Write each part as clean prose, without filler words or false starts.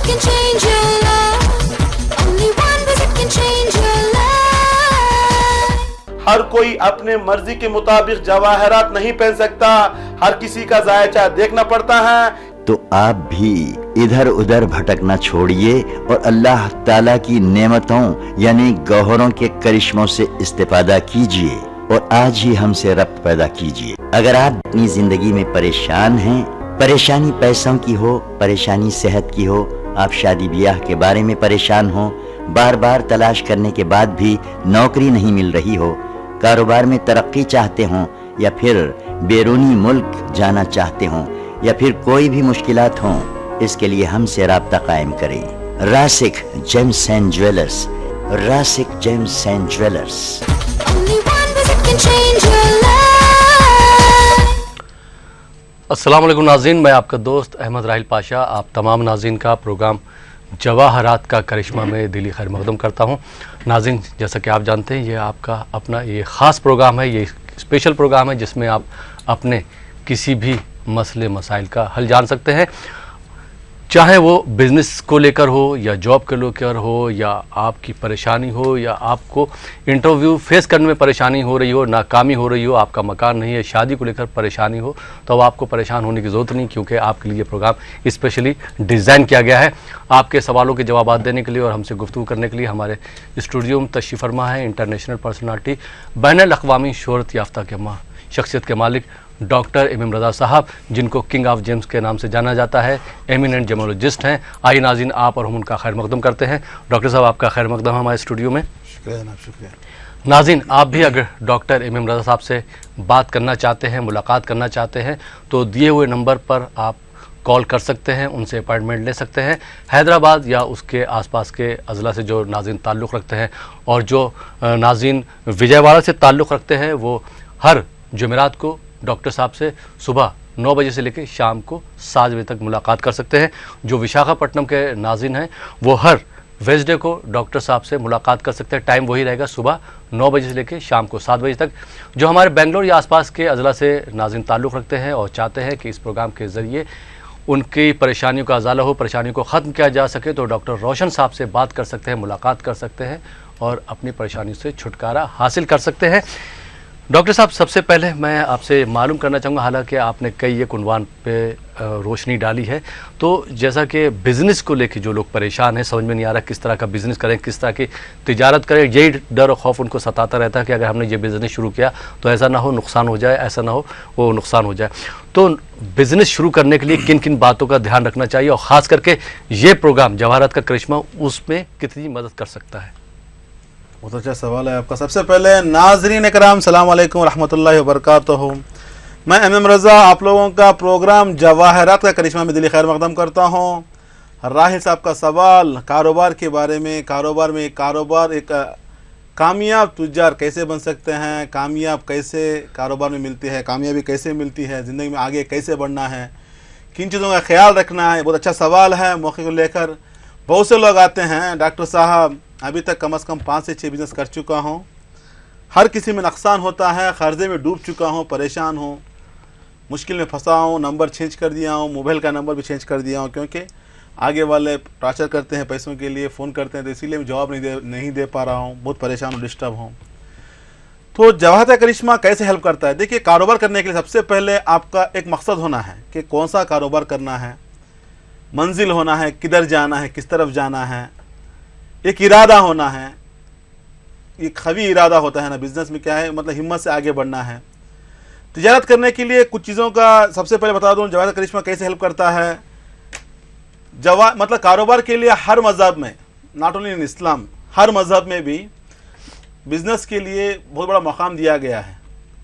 can change your life. Only one visit can change your life. हर कोई अपने मर्जी के मुताबिक जवाहरात नहीं पहन सकता, हर किसी का जायचा देखना पड़ता है। तो आप भी इधर उधर भटकना छोड़िए और अल्लाह ताला की नेमतों यानी गौहरों के करिश्मों से इस्तेफादा कीजिए और आज ही हमसे रब्त पैदा कीजिए। अगर आप अपनी जिंदगी में परेशान हैं, परेशानी पैसों की हो, परेशानी सेहत की हो, आप शादी ब्याह के बारे में परेशान हो, बार बार तलाश करने के बाद भी नौकरी नहीं मिल रही हो, कारोबार में तरक्की चाहते हो या फिर बैरूनी मुल्क जाना चाहते हो या फिर कोई भी मुश्किलात हों, इसके लिए हमसे राब्ता कायम करें। Rasik gems and jewellers, Rasik gems and jewellers. Only one visit can change your life. अस्सलाम वालेकुम नाज़रीन, मैं आपका दोस्त अहमद राहिल पाशा आप तमाम नाज़रीन का प्रोग्राम जवाहरात का करिश्मा में दिली खैर मकदम करता हूँ। नाज़रीन, जैसा कि आप जानते हैं ये आपका अपना ये ख़ास प्रोग्राम है, ये स्पेशल प्रोग्राम है जिसमें आप अपने किसी भी मसले मसाइल का हल जान सकते हैं, चाहे वो बिज़नेस को लेकर हो या जॉब को लेकर हो या आपकी परेशानी हो या आपको इंटरव्यू फेस करने में परेशानी हो रही हो, नाकामी हो रही हो, आपका मकान नहीं है, शादी को लेकर परेशानी हो, तो अब आपको परेशान होने की ज़रूरत नहीं, क्योंकि आपके लिए प्रोग्राम स्पेशली डिज़ाइन किया गया है। आपके सवालों के जवाब देने के लिए और हमसे गुफ्तगू करने के लिए हमारे स्टूडियो में तशरीफ़ फरमा है इंटरनेशनल पर्सनालिटी, बैनुल-अक़वामी शोहरत याफ्ता के शख्सियत के मालिक डॉक्टर एम एम रज़ा साहब, जिनको किंग ऑफ जेम्स के नाम से जाना जाता है, एमिनेंट जेमोलॉजिस्ट हैं। आइए नाज़रीन, आप और हम उनका खैर मकदम करते हैं। डॉक्टर साहब, आपका खैर मकदम हमारे स्टूडियो में। शुक्रिया जनाब, शुक्रिया। नाज़रीन, आप भी अगर डॉक्टर एम एम रज़ा साहब से बात करना चाहते हैं, मुलाकात करना चाहते हैं, तो दिए हुए नंबर पर आप कॉल कर सकते हैं, उनसे अपॉइंटमेंट ले सकते हैं। हैदराबाद या उसके आसपास के अज़ला से जो नाज़रीन ताल्लुक़ रखते हैं और जो नाज़रीन विजयवाड़ा से ताल्लुक़ रखते हैं, वो हर जुमेरात को डॉक्टर साहब से सुबह 9 बजे से लेकर शाम को 7 बजे तक मुलाकात कर सकते हैं। जो विशाखापट्टनम के नाज़रीन हैं वो हर वेडनेसडे को डॉक्टर साहब से मुलाकात कर सकते हैं। टाइम वही रहेगा, सुबह 9 बजे से लेकर शाम को 7 बजे तक। जो हमारे बेंगलोर या आसपास के अज़ला से नाज़रीन ताल्लुक़ रखते हैं और चाहते हैं कि इस प्रोग्राम के ज़रिए उनकी परेशानियों का अज़ाला हो, परेशानियों को ख़त्म किया जा सके, तो डॉक्टर रोशन साहब से बात कर सकते हैं, मुलाकात कर सकते हैं और अपनी परेशानी से छुटकारा हासिल कर सकते हैं। डॉक्टर साहब, सबसे पहले मैं आपसे मालूम करना चाहूँगा, हालांकि आपने कई एक उन्वान पे रोशनी डाली है, तो जैसा कि बिज़नेस को लेकर जो लोग परेशान हैं, समझ में नहीं आ रहा किस तरह का बिज़नेस करें, किस तरह की तिजारत करें, यही डर और खौफ उनको सताता रहता है कि अगर हमने ये बिज़नेस शुरू किया तो ऐसा ना हो नुकसान हो जाए, ऐसा ना हो वो नुकसान हो जाए। तो बिज़नेस शुरू करने के लिए किन किन बातों का ध्यान रखना चाहिए और ख़ास करके ये प्रोग्राम जवाहरात का करिश्मा उसमें कितनी मदद कर सकता है? बहुत अच्छा सवाल है आपका। सबसे पहले नाज़रीन कराम, सलाम अलैकुम रहमतुल्लाहि व बरकातुहू। मैं एम एम रज़ा आप लोगों का प्रोग्राम जवाहरात का करिश्मा में दिली खैर मकदम करता हूँ। राहिल साहब का सवाल कारोबार के बारे में, कारोबार एक कामयाब तुज्जार कैसे बन सकते हैं, कामयाब कैसे कारोबार में मिलती है, कामयाबी कैसे मिलती है, ज़िंदगी में आगे कैसे बढ़ना है, किन चीज़ों का ख्याल रखना है। बहुत अच्छा सवाल है। मौके को लेकर बहुत से लोग आते हैं, डॉक्टर साहब अभी तक कम से कम 5 से 6 बिज़नेस कर चुका हूँ, हर किसी में नुकसान होता है, कर्जे में डूब चुका हूँ, परेशान हूँ, मुश्किल में फंसा हूँ, नंबर चेंज कर दिया हूँ, मोबाइल का नंबर भी चेंज कर दिया हूँ, क्योंकि आगे वाले टॉर्चर करते हैं पैसों के लिए, फ़ोन करते हैं, तो इसीलिए मैं जवाब नहीं दे पा रहा हूँ, बहुत परेशान हूँ, डिस्टर्ब हूँ। तो जवाहरात का करिश्मा कैसे हेल्प करता है? देखिए, कारोबार करने के लिए सबसे पहले आपका एक मकसद होना है कि कौन सा कारोबार करना है, मंजिल होना है, किधर जाना है, किस तरफ जाना है, एक इरादा होना है। एक खवी इरादा होता है ना बिज़नेस में, क्या है मतलब हिम्मत से आगे बढ़ना है। तिजारत करने के लिए कुछ चीज़ों का सबसे पहले बता दूं, जवाहरात का करिश्मा कैसे हेल्प करता है। मतलब कारोबार के लिए हर मज़हब में, नॉट ओनली इन इस्लाम, हर मज़हब में भी बिज़नेस के लिए बहुत बड़ा मकाम दिया गया है।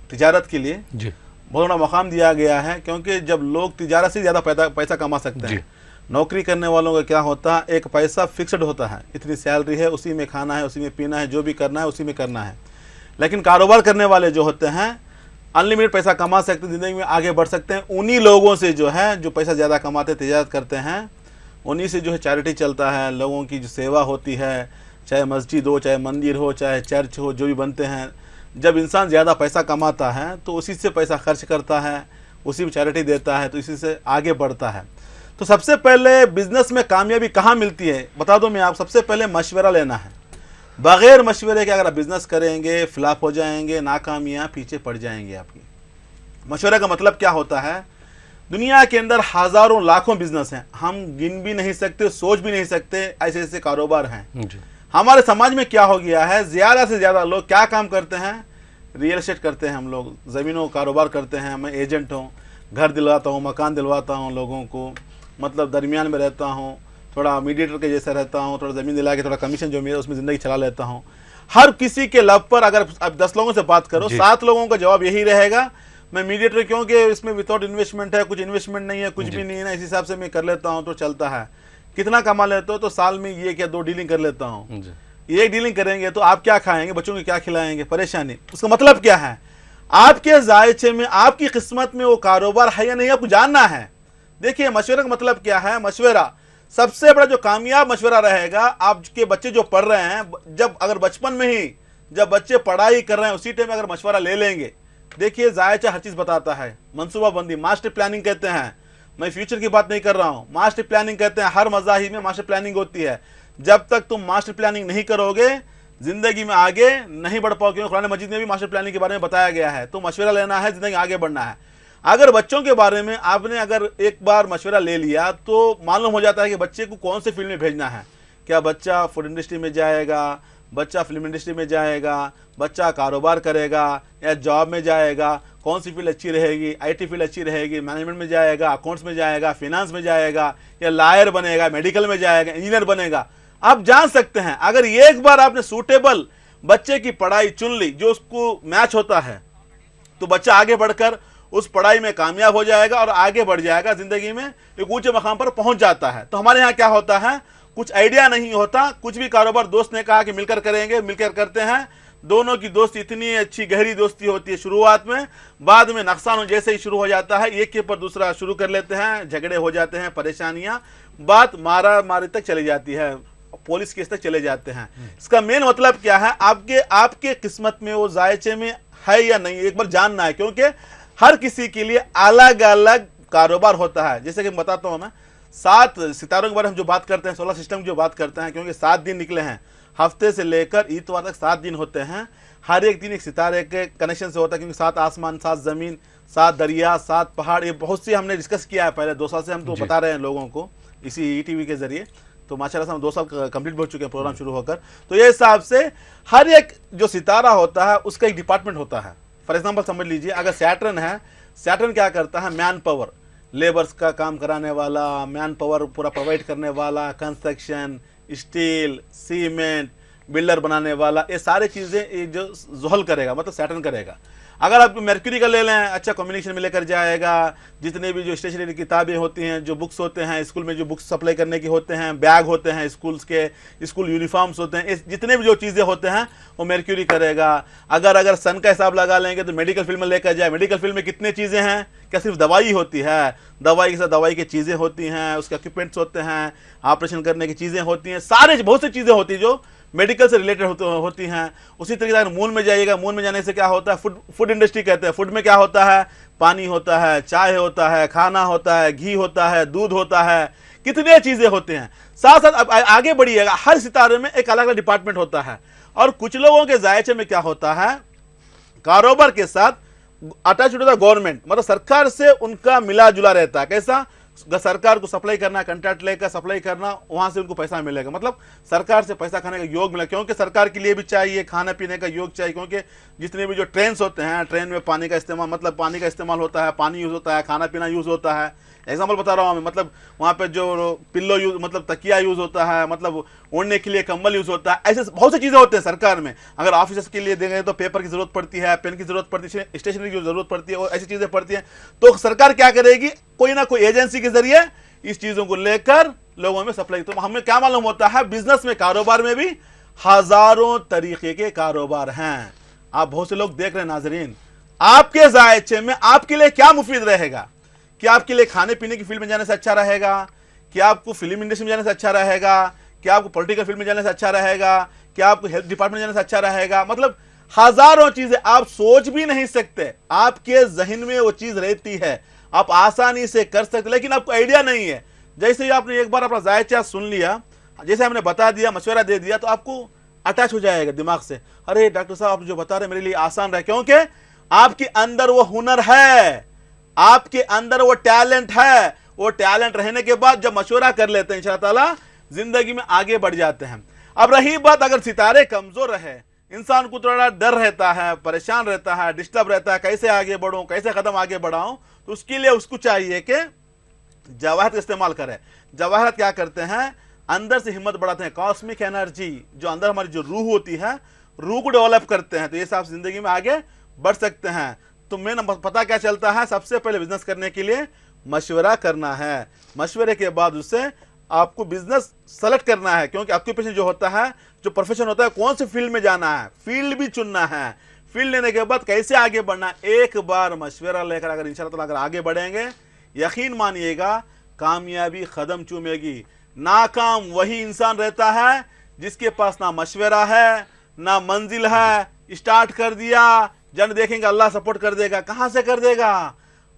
तिजारत के लिए जी बहुत बड़ा मकाम दिया गया है, क्योंकि जब लोग तिजारत से ज़्यादा पैसा कमा सकते हैं। नौकरी करने वालों का क्या होता है, एक पैसा फिक्स्ड होता है, इतनी सैलरी है, उसी में खाना है, उसी में पीना है, जो भी करना है उसी में करना है। लेकिन कारोबार करने वाले जो होते हैं अनलिमिटेड पैसा कमा सकते हैं, ज़िंदगी में आगे बढ़ सकते हैं। उन्हीं लोगों से जो है जो पैसा ज़्यादा कमाते, तिजारत करते हैं, उन्हीं से जो है चैरिटी चलता है, लोगों की जो सेवा होती है, चाहे मस्जिद हो, चाहे मंदिर हो, चाहे चर्च हो, जो भी बनते हैं। जब इंसान ज़्यादा पैसा कमाता है तो उसी से पैसा खर्च करता है, उसी में चैरिटी देता है, तो इसी से आगे बढ़ता है। तो सबसे पहले बिजनेस में कामयाबी कहाँ मिलती है बता दो मैं आप। सबसे पहले मशवरा लेना है। बगैर मशवरे के अगर आप बिजनेस करेंगे फ्लॉप हो जाएंगे, नाकामियाँ पीछे पड़ जाएंगे आपकी। मशवरे का मतलब क्या होता है, दुनिया के अंदर हज़ारों लाखों बिजनेस हैं, हम गिन भी नहीं सकते, सोच भी नहीं सकते, ऐसे ऐसे कारोबार हैं। हमारे समाज में क्या हो गया है, ज़्यादा से ज़्यादा लोग क्या काम करते हैं, रियल एस्टेट करते हैं, हम लोग ज़मीनों कारोबार करते हैं। मैं एजेंट हूँ, घर दिलवाता हूँ, मकान दिलवाता हूँ लोगों को, मतलब दरमियान में रहता हूँ, थोड़ा मीडिएटर के जैसा रहता हूँ, थोड़ा ज़मीन दिला के थोड़ा कमीशन जो मेरा उसमें ज़िंदगी चला लेता हूँ। हर किसी के लब पर अगर अब 10 लोगों से बात करो 7 लोगों का जवाब यही रहेगा, मैं मीडिएटर क्योंकि इसमें विदाउट इन्वेस्टमेंट है, कुछ इन्वेस्टमेंट नहीं है, कुछ भी नहीं है ना, इस हिसाब से मैं कर लेता हूँ तो चलता है। कितना कमा लेते हो, तो साल में ये क्या 2 डीलिंग कर लेता हूँ। ये डीलिंग करेंगे तो आप क्या खाएंगे, बच्चों को क्या खिलाएंगे, परेशानी। उसका मतलब क्या है, आपके जायचे में, आपकी किस्मत में वो कारोबार है या नहीं, आपको जानना है। देखिए मशवरे का मतलब क्या है, मशवरा सबसे बड़ा जो कामयाब मशवरा रहेगा, आपके बच्चे जो पढ़ रहे हैं, जब अगर बचपन में ही जब बच्चे पढ़ाई कर रहे हैं उसी टाइम अगर मशवरा ले लेंगे, देखिए जायचा हर चीज़ बताता है। मनसूबाबंदी, मास्टर प्लानिंग कहते हैं, मैं फ्यूचर की बात नहीं कर रहा हूँ, मास्टर प्लानिंग कहते हैं। हर मज़ाहिब में मास्टर प्लानिंग होती है। जब तक तुम मास्टर प्लानिंग नहीं करोगे जिंदगी में आगे नहीं बढ़ पाओगे, क्योंकि कुरान मजीद में भी मास्टर प्लानिंग के बारे में बताया गया है। तो मशवरा लेना है, जिंदगी आगे बढ़ना है। अगर बच्चों के बारे में आपने अगर एक बार मशवरा ले लिया तो मालूम हो जाता है कि बच्चे को कौन से फील्ड में भेजना है। क्या बच्चा फूड इंडस्ट्री में जाएगा, बच्चा फिल्म इंडस्ट्री में जाएगा, बच्चा कारोबार करेगा या जॉब में जाएगा, कौन सी फील्ड अच्छी रहेगी, आईटी फील्ड अच्छी रहेगी, मैनेजमेंट में जाएगा, अकाउंट्स में जाएगा, फिनांस में जाएगा, या लॉयर बनेगा, मेडिकल में जाएगा, इंजीनियर बनेगा। आप जान सकते हैं अगर एक बार आपने सूटेबल बच्चे की पढ़ाई चुन ली जो उसको मैच होता है, तो बच्चा आगे बढ़कर उस पढ़ाई में कामयाब हो जाएगा और आगे बढ़ जाएगा, जिंदगी में एक ऊंचे मकाम पर पहुंच जाता है। तो हमारे यहाँ क्या होता है, कुछ आइडिया नहीं होता, कुछ भी कारोबार दोस्त ने कहा कि मिलकर करेंगे, मिलकर करते हैं। दोनों की दोस्ती इतनी अच्छी गहरी दोस्ती होती है शुरुआत में, बाद में नुकसान जैसे ही शुरू हो जाता है, एक के ऊपर दूसरा शुरू कर लेते हैं, झगड़े हो जाते हैं, परेशानियां, बात मारा मारी तक चली जाती है, पुलिस केस तक चले जाते हैं। इसका मेन मतलब क्या है, आपके किस्मत में वो जायचे में है या नहीं, एक बार जानना है। क्योंकि हर किसी के लिए अलग अलग कारोबार होता है। जैसे कि बताता हूं मैं, 7 सितारों के बारे में जो बात करते हैं, सोलर सिस्टम की जो बात करते हैं, क्योंकि 7 दिन निकले हैं, हफ्ते से लेकर इतवार तक 7 दिन होते हैं। हर एक दिन एक सितारे के कनेक्शन से होता है, क्योंकि 7 आसमान, 7 जमीन, 7 दरिया, 7 पहाड़, ये बहुत सी हमने डिस्कस किया है पहले 2 साल से, हम तो बता रहे हैं लोगों को इसी ईटीवी के जरिए। तो माशाल्लाह से हम 2 साल कंप्लीट हो चुके हैं प्रोग्राम शुरू होकर। तो ये हिसाब से हर एक जो सितारा होता है उसका एक डिपार्टमेंट होता है। फॉर एग्जाम्पल समझ लीजिए, अगर सैटर्न है, सैटर्न क्या करता है, मैन पावर, लेबर्स का काम कराने वाला, मैन पावर पूरा प्रोवाइड करने वाला, कंस्ट्रक्शन, स्टील, सीमेंट, बिल्डर बनाने वाला, ये सारी चीज़ें जो ज़ुहल करेगा, मतलब सैटर्न करेगा। अगर आप मरक्यूरी का ले लें, अच्छा कम्युनिकेशन में लेकर जाएगा, जितने भी जो स्टेशनरी किताबें होती हैं, जो बुक्स होते हैं, स्कूल में जो बुक्स सप्लाई करने के होते हैं, बैग होते हैं स्कूल्स के, स्कूल यूनिफॉर्म्स होते हैं, जितने भी जो चीज़ें होते हैं वो मरक्यूरी करेगा। अगर सन का हिसाब लगा लेंगे तो मेडिकल फील्ड में लेकर जाए, मेडिकल फील्ड में कितनी चीज़ें हैं, क्या सिर्फ दवाई होती है, दवाई के साथ दवाई की चीज़ें होती हैं, उसके इक्विपमेंट्स होते हैं, ऑपरेशन करने की चीज़ें होती हैं, सारे बहुत सी चीज़ें होती हैं जो मेडिकल से रिलेटेड होती हैं। उसी तरीके से मून में जाइएगा, मून में जाने से क्या होता है, फूड इंडस्ट्री कहते हैं। फूड में क्या होता है, पानी होता है, चाय होता है, खाना होता है, घी होता है, दूध होता है, कितने चीज़ें होते हैं। साथ साथ अब आगे बढ़िएगा, हर सितारे में एक अलग अलग डिपार्टमेंट होता है। और कुछ लोगों के जायचे में क्या होता है, कारोबार के साथ अटैच होता है गवर्नमेंट, मतलब सरकार से उनका मिला जुला रहता है। कैसा, सरकार को सप्लाई करना, कंट्रैक्ट लेकर सप्लाई करना, वहां से उनको पैसा मिलेगा, मतलब सरकार से पैसा खाने का योग मिला। क्योंकि सरकार के लिए भी चाहिए, खाने पीने का योग चाहिए, क्योंकि जितने भी जो ट्रेन्स होते हैं, ट्रेन में पानी का इस्तेमाल, मतलब पानी का इस्तेमाल होता है, पानी यूज़ होता है, खाना पीना यूज़ होता है। एग्जाम्पल बता रहा हूँ मैं, मतलब वहाँ पे जो पिल्लो यूज, मतलब तकिया यूज़ होता है, मतलब ओढ़ने के लिए कंबल यूज़ होता है, ऐसे बहुत सी चीज़ें होती हैं सरकार में। अगर ऑफिसर्स के लिए देंगे तो पेपर की जरूरत पड़ती है, पेन की जरूरत पड़ती है, स्टेशनरी की जरूरत पड़ती है, और ऐसी चीज़ें पड़ती हैं। तो सरकार क्या करेगी, कोई ना कोई एजेंसी के जरिए इस चीज़ों को लेकर लोगों में सप्लाई। तो हमें क्या मालूम होता है, बिजनेस में, कारोबार में भी हजारों तरीके के कारोबार हैं। आप बहुत से लोग देख रहे हैं नाजरीन, आपके जायचे में आपके लिए क्या मुफीद रहेगा। क्या आपके लिए खाने पीने की फील्ड में जाने से अच्छा रहेगा, क्या आपको फिल्म इंडस्ट्री में जाने से अच्छा रहेगा, क्या आपको पॉलिटिकल फील्ड में जाने से अच्छा रहेगा, क्या आपको हेल्थ डिपार्टमेंट में जाने से अच्छा रहेगा। मतलब हजारों चीजें आप सोच भी नहीं सकते, आपके जहन में वो चीज रहती है, आप आसानी से कर सकते, लेकिन आपको आइडिया नहीं है। जैसे ही आपने एक बार अपना जायचा सुन लिया, जैसे हमने बता दिया, मशवरा दे दिया, तो आपको अटैच हो जाएगा दिमाग से, अरे डॉक्टर साहब आप जो बता रहे मेरे लिए आसान रहे, क्योंकि आपके अंदर वो हुनर है, आपके अंदर वो टैलेंट है। वो टैलेंट रहने के बाद जब मशवरा कर लेते हैं इंशाअल्लाह ताला जिंदगी में आगे बढ़ जाते हैं। अब रही बात अगर सितारे कमजोर रहे, इंसान को थोड़ा डर रहता है, परेशान रहता है, डिस्टर्ब रहता है, कैसे आगे बढ़ूं, कैसे कदम आगे बढ़ाऊं, तो उसके लिए उसको चाहिए कि जवाहरत इस्तेमाल करें। जवाहरत क्या करते हैं, अंदर से हिम्मत बढ़ाते हैं, कॉस्मिक एनर्जी जो अंदर हमारी जो रूह होती है, रूह को डेवलप करते हैं, तो ये सब जिंदगी में आगे बढ़ सकते हैं। तो मेन पता क्या चलता है, सबसे पहले बिजनेस करने के लिए मशवरा करना है, मशवरे के बाद उससे आपको बिजनेस सेलेक्ट करना है, क्योंकि ऑक्यूपेशन जो होता है, जो प्रोफेशन होता है, कौन से फील्ड में जाना है, फील्ड भी चुनना है। फील्ड लेने के बाद कैसे आगे बढ़ना है, एक बार मशवरा लेकर अगर इंशाअल्लाह ताला अगर आगे बढ़ेंगे, यकीन मानिएगा कामयाबी कदम चूमेगी। नाकाम वही इंसान रहता है जिसके पास ना मशवरा है ना मंजिल है, स्टार्ट कर दिया, जन देखेंगे अल्लाह सपोर्ट कर देगा, कहां से कर देगा,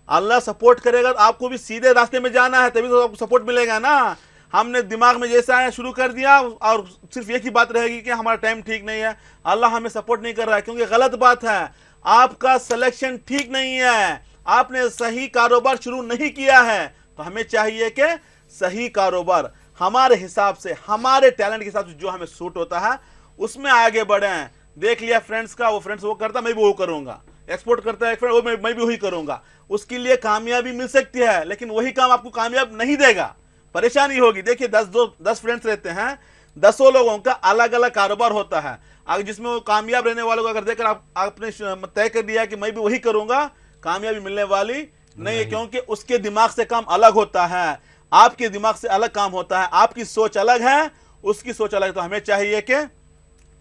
अल्लाह सपोर्ट करेगा तो आपको भी सीधे रास्ते में जाना है, तभी तो आपको सपोर्ट मिलेगा ना। हमने दिमाग में जैसा है शुरू कर दिया और सिर्फ एक ही बात रहेगी कि हमारा टाइम ठीक नहीं है, अल्लाह हमें सपोर्ट नहीं कर रहा है, क्योंकि गलत बात है, आपका सिलेक्शन ठीक नहीं है, आपने सही कारोबार शुरू नहीं किया है। तो हमें चाहिए कि सही कारोबार हमारे हिसाब से, हमारे टैलेंट के हिसाब से जो हमें सूट होता है उसमें आगे बढ़ें। देख लिया फ्रेंड्स का, वो फ्रेंड्स वो करता मैं भी वो करूंगा, एक्सपोर्ट करता है फ्रेंड वो मैं भी वही करूंगा, उसके लिए कामयाबी मिल सकती है, लेकिन वही काम आपको कामयाब नहीं देगा, परेशानी होगी। देखिए 10 फ्रेंड्स रहते हैं, 10 लोगों का अलग अलग कारोबार होता है, अगर जिसमें वो कामयाब रहने वालों को अगर देखकर आपने तय कर दिया कि मैं भी वही करूंगा, कामयाबी मिलने वाली नहीं है, क्योंकि उसके दिमाग से काम अलग होता है, आपके दिमाग से अलग काम होता है, आपकी सोच अलग है, उसकी सोच अलग है। तो हमें चाहिए कि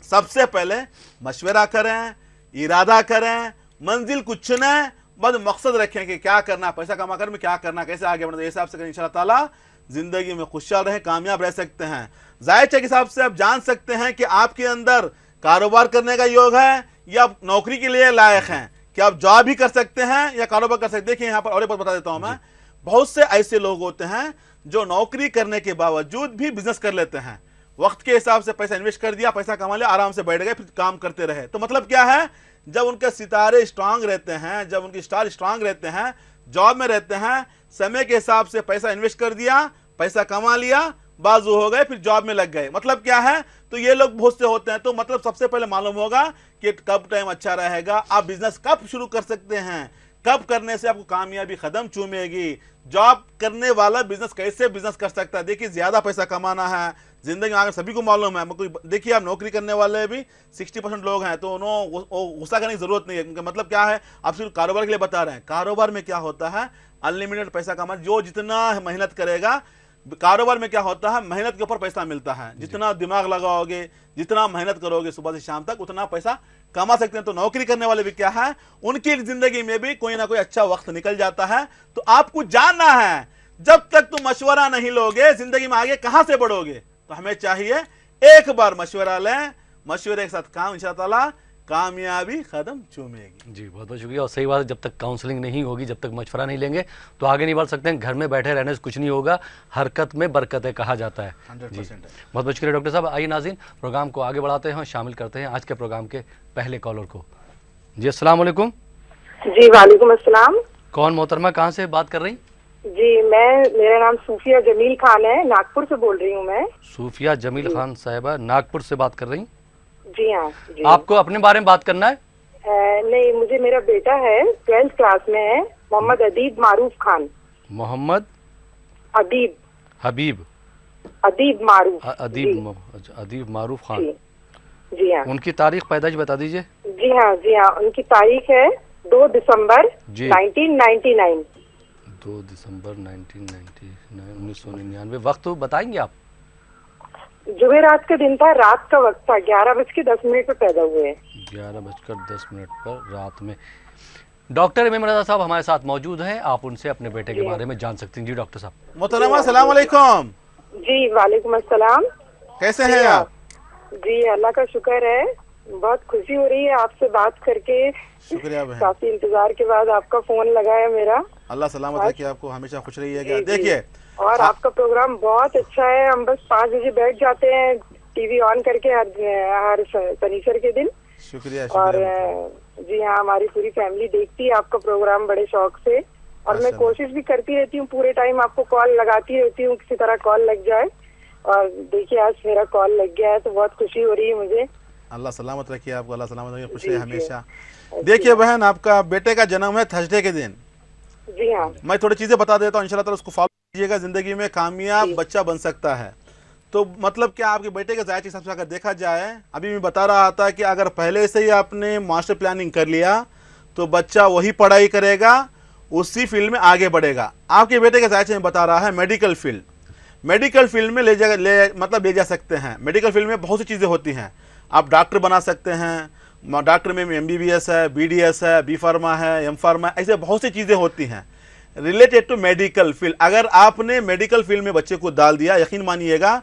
सबसे पहले मशवरा करें, इरादा करें, मंजिल को चुनें, बस मकसद रखें कि क्या करना, पैसा कमा कर में क्या करना, कैसे आगे बढ़ना, हिसाब से करें, इंशाअल्लाह ताला जिंदगी में खुशहाल रहे, कामयाब रह सकते हैं। जायचे के हिसाब से आप जान सकते हैं कि आपके अंदर कारोबार करने का योग है या आप नौकरी के लिए लायक हैं, कि आप जॉब भी कर सकते हैं या कारोबार कर सकते हैं। देखिए यहाँ पर और एक बात बता देता हूं मैं, बहुत से ऐसे लोग होते हैं जो नौकरी करने के बावजूद भी बिजनेस कर लेते हैं, वक्त के हिसाब से पैसा इन्वेस्ट कर दिया, पैसा कमा लिया, आराम से बैठ गए, फिर काम करते रहे। तो मतलब क्या है, जब उनके सितारे स्ट्रांग रहते हैं, जब उनकी स्टार स्ट्रांग रहते हैं, जॉब में रहते हैं, समय के हिसाब से पैसा इन्वेस्ट कर दिया, पैसा कमा लिया, बाजू हो गए, फिर जॉब में लग गए। मतलब क्या है, तो ये लोग बहुत से होते हैं। तो मतलब सबसे पहले मालूम होगा कि कब टाइम अच्छा रहेगा, आप बिजनेस कब शुरू कर सकते हैं, कब करने से आपको कामयाबी कदम चूमेगी, जॉब करने वाला बिजनेस कैसे बिजनेस कर सकता है। देखिए ज्यादा पैसा कमाना है जिंदगी में, अगर सभी को मालूम है, देखिए आप नौकरी करने वाले भी 60% लोग हैं, तो उन्होंने गुस्सा करने की जरूरत नहीं है। मतलब क्या है, आप सिर्फ कारोबार के लिए बता रहे हैं, कारोबार में क्या होता है, अनलिमिटेड पैसा कमा, जो जितना मेहनत करेगा। कारोबार में क्या होता है, मेहनत के ऊपर पैसा मिलता है, जितना दिमाग लगाओगे, जितना मेहनत करोगे सुबह से शाम तक, उतना पैसा कमा सकते हैं। तो नौकरी करने वाले भी क्या है, उनकी जिंदगी में भी कोई ना कोई अच्छा वक्त निकल जाता है। तो आपको जानना है, जब तक तुम मशवरा नहीं लोगे जिंदगी में आगे कहां से बढ़ोगे। तो हमें चाहिए एक बार मशवरा लें, मशवरे के साथ काम, इंशाअल्लाह ताला कामयाबी कदम चूमेगी। जी बहुत बहुत शुक्रिया। और सही बात है, जब तक काउंसलिंग नहीं होगी, जब तक मशवरा नहीं लेंगे तो आगे नहीं बढ़ सकते हैं। घर में बैठे रहने से कुछ नहीं होगा, हरकत में बरकत है कहा जाता है। 100% बहुत बहुत शुक्रिया डॉक्टर साहब। आइए नाज़रीन, प्रोग्राम को आगे बढ़ाते हैं और शामिल करते हैं आज के प्रोग्राम के पहले कॉलर को। जी अस्सलाम वालेकुम। जी वालेकुम अस्सलाम। कौन मोहतरमा, कहाँ से बात कर रही? जी मेरा नाम सूफिया जमील खान है, नागपुर से बोल रही हूँ मैं। सूफिया जमील खान साहिबा नागपुर से बात कर रही? जी हाँ जी। आपको अपने बारे में बात करना है? नहीं, मुझे मेरा बेटा है 12th क्लास में है, मोहम्मद अदीब मारूफ खान। मोहम्मद अदीब हबीब अदीब मारूफ अदीब मारूफ खान। जी हाँ। उनकी तारीख पैदाइश बता दीजिए। जी हाँ जी हाँ, उनकी तारीख है 2 दिसंबर 1999। 2 दिसंबर 1999। वक्त तो बताएंगे आप? जुमेरात का दिन था, रात का वक्त था, 11:10 पे पैदा हुए। 11:10 पर रात में। डॉक्टर इमाम रजा साहब हमारे साथ मौजूद हैं, आप उनसे अपने बेटे के बारे में जान सकते हैं। जी डॉक्टर साहब। मोहतरमा अस्सलाम वालेकुम। जी वालेकुम अस्सलाम। कैसे हैं आप? जी अल्लाह का शुक्र है, बहुत खुशी हो रही है आपसे बात करके। शुक्रिया बहन, काफी इंतजार के बाद आपका फोन लगा है मेरा। अल्लाह सलामत रखे आपको, हमेशा खुश रहिएगा। देखिए और आपका प्रोग्राम बहुत अच्छा है। हम बस 5 बजे बैठ जाते हैं टीवी ऑन करके हर शनिचर के दिन। शुक्रिया और शुक्रिया। जी हाँ, हमारी पूरी फैमिली देखती है आपका प्रोग्राम बड़े शौक से। और मैं कोशिश भी करती रहती हूँ, पूरे टाइम आपको कॉल लगाती रहती हूँ, किसी तरह कॉल लग जाए। और देखिए आज मेरा कॉल लग गया है तो बहुत खुशी हो रही है मुझे। अल्लाह सलामत रखिए आपको, अल्लाह सलामत रखिए, खुश रहिए हमेशा। देखिए बहन, आपका बेटे का जन्म है थर्सडे के दिन। जी हाँ। मैं थोड़ी चीज़ें बता देता हूँ, इंशाल्लाह ताला उसको फॉलो कीजिएगा, ज़िंदगी में कामयाब बच्चा बन सकता है। तो मतलब क्या, आपके बेटे के जायज़ हिसाब से अगर देखा जाए, अभी मैं बता रहा था कि अगर पहले से ही आपने मास्टर प्लानिंग कर लिया तो बच्चा वही पढ़ाई करेगा, उसी फील्ड में आगे बढ़ेगा। आपके बेटे के जायज़ में बता रहा है मेडिकल फील्ड, मेडिकल फील्ड में ले जा सकते हैं। मेडिकल फील्ड में बहुत सी चीज़ें होती हैं, आप डॉक्टर बना सकते हैं, डॉक्टर में MBBS है, BDS है, B फार्मा है, M फार्मा, ऐसे बहुत सी चीज़ें होती हैं रिलेटेड टू मेडिकल फील्ड। अगर आपने मेडिकल फील्ड में बच्चे को डाल दिया, यकीन मानिएगा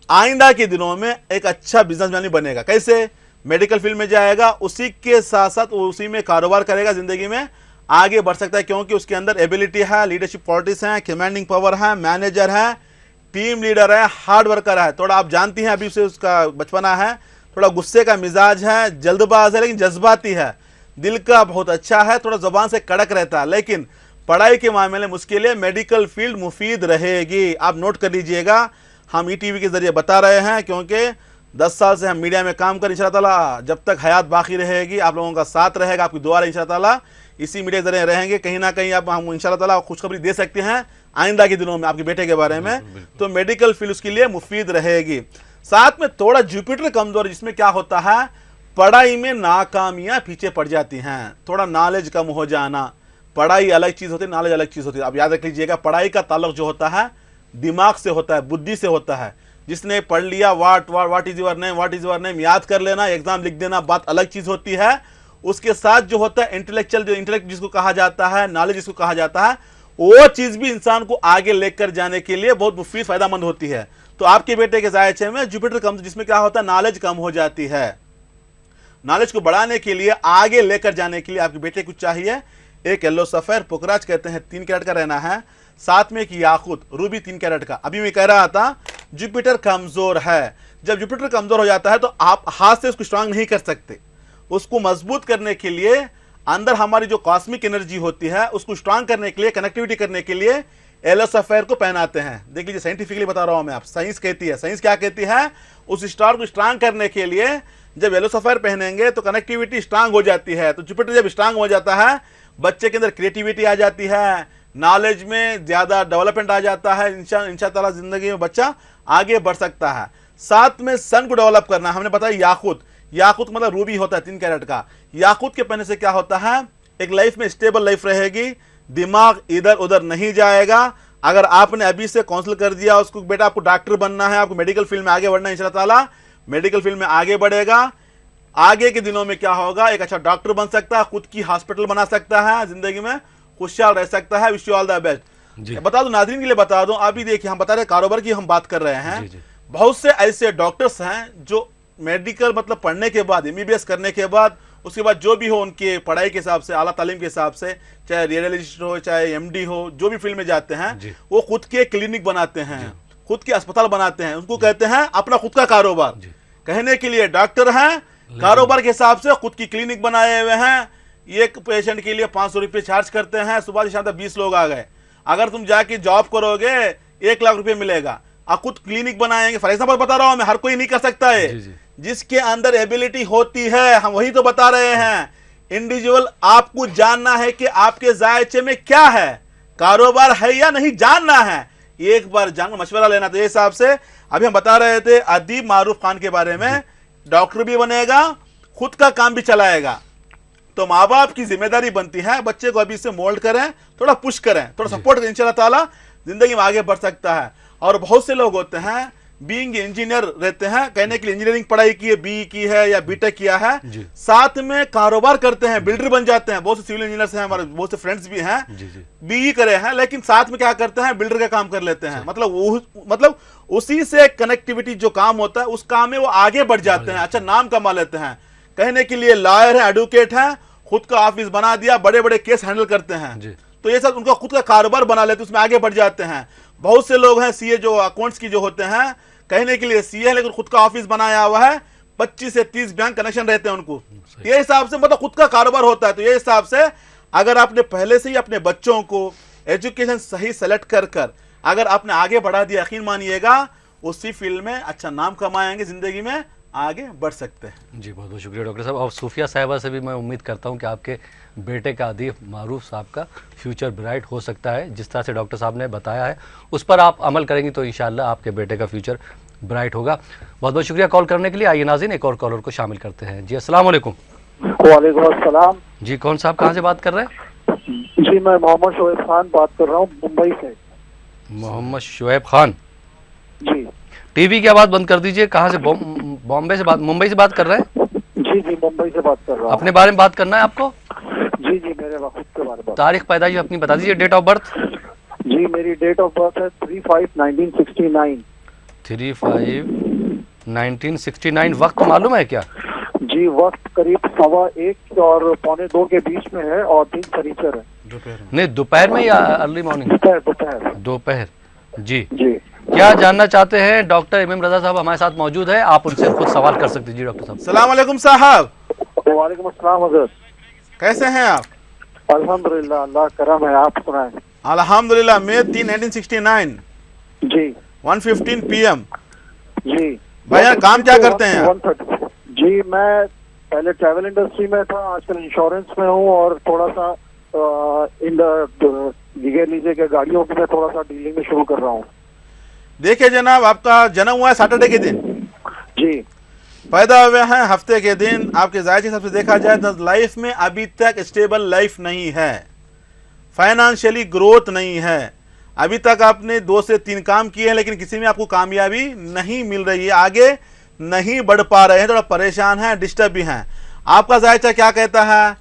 आइंदा के दिनों में एक अच्छा बिजनेसमैन बनेगा। कैसे? मेडिकल फील्ड में जाएगा, उसी के साथ साथ उसी में कारोबार करेगा, ज़िंदगी में आगे बढ़ सकता है, क्योंकि उसके अंदर एबिलिटी है, लीडरशिप क्वालिटीज़ हैं, कमांडिंग पावर है, मैनेजर है, टीम लीडर है, हार्ड वर्कर है। थोड़ा आप जानती हैं अभी से उसका बचपना है, थोड़ा गुस्से का मिजाज है, जल्दबाज है, लेकिन जज्बाती है, दिल का बहुत अच्छा है, थोड़ा ज़बान से कड़क रहता है, लेकिन पढ़ाई के मामले में उसके लिए मेडिकल फील्ड मुफीद रहेगी। आप नोट कर लीजिएगा, हम ETV के ज़रिए बता रहे हैं, क्योंकि 10 साल से हम मीडिया में काम कर, इंशाअल्लाह ताला जब तक हयात बाकी रहेगी, आप लोगों का साथ रहेगा, आपकी दुआ इंशाअल्लाह ताला इसी मीडिया के जरिए रहेंगे, कहीं ना कहीं अब हम इंशाअल्लाह ताला खुशखबरी दे सकते हैं आइंदा के दिनों में आपके बेटे के बारे में। तो मेडिकल फील्ड उसके लिए मुफीद रहेगी। साथ में थोड़ा जुपिटर कमजोर, जिसमें क्या होता है, पढ़ाई में नाकामियां पीछे पड़ जाती हैं, थोड़ा नॉलेज कम हो जाना। पढ़ाई अलग चीज़ होती है, नॉलेज अलग चीज़ होती है। आप याद रख लीजिएगा, पढ़ाई का ताल्लुक जो होता है दिमाग से होता है, बुद्धि से होता है। जिसने पढ़ लिया व्हाट इज योर नेम याद कर लेना, एग्जाम लिख देना, बात अलग चीज़ होती है। उसके साथ जो होता है इंटेलेक्चुअल, जो इंटेलेक्ट जिसको कहा जाता है, नॉलेज जिसको कहा जाता है, वो चीज़ भी इंसान को आगे लेकर जाने के लिए बहुत मुफीद फायदेमंद होती है। तो आपके बेटे के जायचे में जुपिटर कम, जिसमें क्या होता है, नॉलेज कम हो जाती है। नॉलेज को बढ़ाने के लिए, आगे लेकर जाने के लिए आपके बेटे को चाहिए एक येलो सफेर पुखराज कहते हैं 3 कैरेट का रहना है, साथ में एक याकूत रूबी 3 कैरेट का। अभी मैं कह रहा था जुपिटर कमजोर है, जब जुपिटर कमजोर हो जाता है तो आप हाथ से उसको स्ट्रांग नहीं कर सकते। उसको मजबूत करने के लिए अंदर हमारी जो कॉस्मिक एनर्जी होती है उसको स्ट्रांग करने के लिए, कनेक्टिविटी करने के लिए येलो सफेयर को पहनाते हैं। देख लीजिए, साइंटिफिकली बता रहा हूं मैं, आप साइंस कहती है, साइंस क्या कहती है, उस स्टार को स्ट्रांग करने के लिए जब येलो सफेयर पहनेंगे तो कनेक्टिविटी स्ट्रांग हो जाती है। तो जुपिटर जब स्ट्रांग हो जाता है, बच्चे के अंदर क्रिएटिविटी आ जाती है, नॉलेज में ज्यादा डेवलपमेंट आ जाता है, इंशाअल्लाह जिंदगी में बच्चा आगे बढ़ सकता है। साथ में सन को डेवलप करना, हमने बताया याकूत, याकूत मतलब रूबी होता है 3 कैरेट का। याकूत के पहनने से क्या होता है, एक लाइफ में स्टेबल लाइफ रहेगी, दिमाग इधर उधर नहीं जाएगा। अगर आपने अभी से काउंसिल कर दिया उसको, बेटा आपको डॉक्टर बनना है, आपको मेडिकल फील्ड में आगे बढ़ना है, इंशाअल्लाह ताला मेडिकल फील्ड में आगे बढ़ेगा। आगे के दिनों में क्या होगा, एक अच्छा डॉक्टर बन सकता है, खुद की हॉस्पिटल बना सकता है, जिंदगी में खुशहाल रह सकता है। Wish you all the best. बता दूं, नाज़रीन के लिए बता दूं, अभी देखिए हम बता रहे कारोबार की हम बात कर रहे हैं। बहुत से ऐसे डॉक्टर्स हैं जो मेडिकल मतलब पढ़ने के बाद, MBBS करने के बाद, उसके बाद जो भी हो उनके पढ़ाई के हिसाब से, आला तालीम के हिसाब से, चाहे रेडियोलॉजिस्ट हो, चाहे MD हो, जो भी फील्ड में जाते हैं, वो खुद के क्लिनिक बनाते हैं, खुद के अस्पताल बनाते हैं। उनको कहते हैं अपना खुद का कारोबार। कहने के लिए डॉक्टर हैं, कारोबार के हिसाब से खुद की क्लिनिक बनाए हुए हैं। एक पेशेंट के लिए 500 रुपये चार्ज करते हैं। सुबह से शाम तक 20 लोग आ गए, अगर तुम जाके जॉब करोगे 1 लाख रुपए मिलेगा। आप खुद क्लिनिक बनाएंगे, फॉर एग्जाम्पल बता रहा हूं मैं, हर कोई नहीं कर सकता है। जिसके अंदर एबिलिटी होती है, हम वही तो बता रहे हैं। इंडिविजुअल आपको जानना है कि आपके जायचे में क्या है, कारोबार है या नहीं, जानना है। एक बार जानना, मशवरा लेना। तो ये हिसाब से अभी हम बता रहे थे अदीब मारूफ खान के बारे में, डॉक्टर भी बनेगा, खुद का काम भी चलाएगा। तो माँ बाप की जिम्मेदारी बनती है बच्चे को अभी से मोल्ड करें, थोड़ा पुश करें, थोड़ा सपोर्ट करें, इंशाअल्लाह ताला जिंदगी में आगे बढ़ सकता है। और बहुत से लोग होते हैं बीइंग इंजीनियर रहते हैं, कहने के लिए इंजीनियरिंग पढ़ाई की है, BE की है या BTech किया है, साथ में कारोबार करते हैं, बिल्डर बन जाते हैं। बहुत से सिविल इंजीनियर्स हैं, हमारे बहुत से फ्रेंड्स भी हैं, BE करे हैं, लेकिन साथ में क्या करते हैं, बिल्डर का काम कर लेते हैं। मतलब उसी से कनेक्टिविटी जो काम होता है उस काम में वो आगे बढ़ जाते हैं, अच्छा नाम कमा लेते हैं। कहने के लिए लॉयर है, एडवोकेट है, खुद का ऑफिस बना दिया, बड़े बड़े केस हैंडल करते हैं। तो ये सब उनका खुद का कारोबार बना लेते, उसमें आगे बढ़ जाते हैं। बहुत से लोग हैं सीए जो अकाउंट्स की जो होते हैं, कहने के लिए सीए है लेकिन खुद का ऑफिस बनाया हुआ है, 25 से 30 बैंक कनेक्शन रहते हैं उनको। ये हिसाब से मतलब खुद का कारोबार होता है। तो ये हिसाब से अगर आपने पहले से ही अपने बच्चों को एजुकेशन सही सेलेक्ट कर अगर आपने आगे बढ़ा दिया, यकीन मानिएगा उसी फील्ड में अच्छा नाम कमाएंगे, जिंदगी में आगे बढ़ सकते हैं। जी बहुत बहुत शुक्रिया डॉक्टर साहब। और सूफिया साहिबा से भी मैं उम्मीद करता हूं कि आपके बेटे का आदिफ मारूफ साहब का फ्यूचर ब्राइट हो सकता है। जिस तरह से डॉक्टर साहब ने बताया है उस पर आप अमल करेंगी तो इंशाल्लाह आपके बेटे का फ्यूचर ब्राइट होगा। बहुत बहुत शुक्रिया कॉल करने के लिए। आइए नाज़रीन एक और कॉलर को शामिल करते हैं। जी अस्सलाम वालेकुम। वालेकुम अस्सलाम। जी कौन साहब कहाँ से बात कर रहे हैं? जी मैं मोहम्मद शोएब खान बात कर रहा हूँ मुंबई से। मोहम्मद शोएब खान जी। टीवी की आवाज़ बंद कर दीजिए। कहाँ से? बॉम्बे से बात, मुंबई से बात कर रहे हैं? जी जी मुंबई से बात कर रहा हूँ। अपने बारे में बात करना है आपको? जी जी मेरे खुद के बारे में। तारीख पैदाइश अपनी बता दीजिए, डेट ऑफ बर्थ। जी मेरी डेट ऑफ बर्थ है 3/5/1969। 3/5/1969। वक्त मालूम है क्या? जी वक्त करीब 1:15 और 1:45 के बीच में है और दिन शनिचर है। नहीं दोपहर में या अर्ली मॉर्निंग? दोपहर। दोपहर। जी जी क्या जानना चाहते हैं? डॉक्टर इमाम रजा साहब हमारे साथ मौजूद है, आप उनसे खुद सवाल कर सकते हैं। जी डॉक्टर साहब। सलाम अलैकुम साहब। वालेकुम अस्सलाम हज़रत। कैसे हैं आप? अल्हम्दुलिल्लाह, अल्लाह करम है। आप सुनाएं। अल्हम्दुलिल्लाह। May 3, 1969 जी 1:15 PM। जी भैया काम क्या करते हैं आप? 1:30। जी मैं पहले ट्रैवल इंडस्ट्री में था, आजकल इंश्योरेंस में हूँ और थोड़ा सा इन लीजिए लीजिए के गाड़ियों की मैं थोड़ा सा डीलिंग में शुरू कर रहा हूँ। देखिए जनाब, आपका जन्म हुआ है सैटरडे के दिन, जी पैदा हुए हैं हफ्ते के दिन। आपके जायजे हिसाब से देखा जाए तो लाइफ में अभी तक स्टेबल लाइफ नहीं है, फाइनेंशियली ग्रोथ नहीं है। अभी तक आपने 2 से 3 काम किए हैं लेकिन किसी में आपको कामयाबी नहीं मिल रही है, आगे नहीं बढ़ पा रहे हैं, थोड़ा परेशान हैं, डिस्टर्ब भी हैं। आपका जायजा क्या कहता है?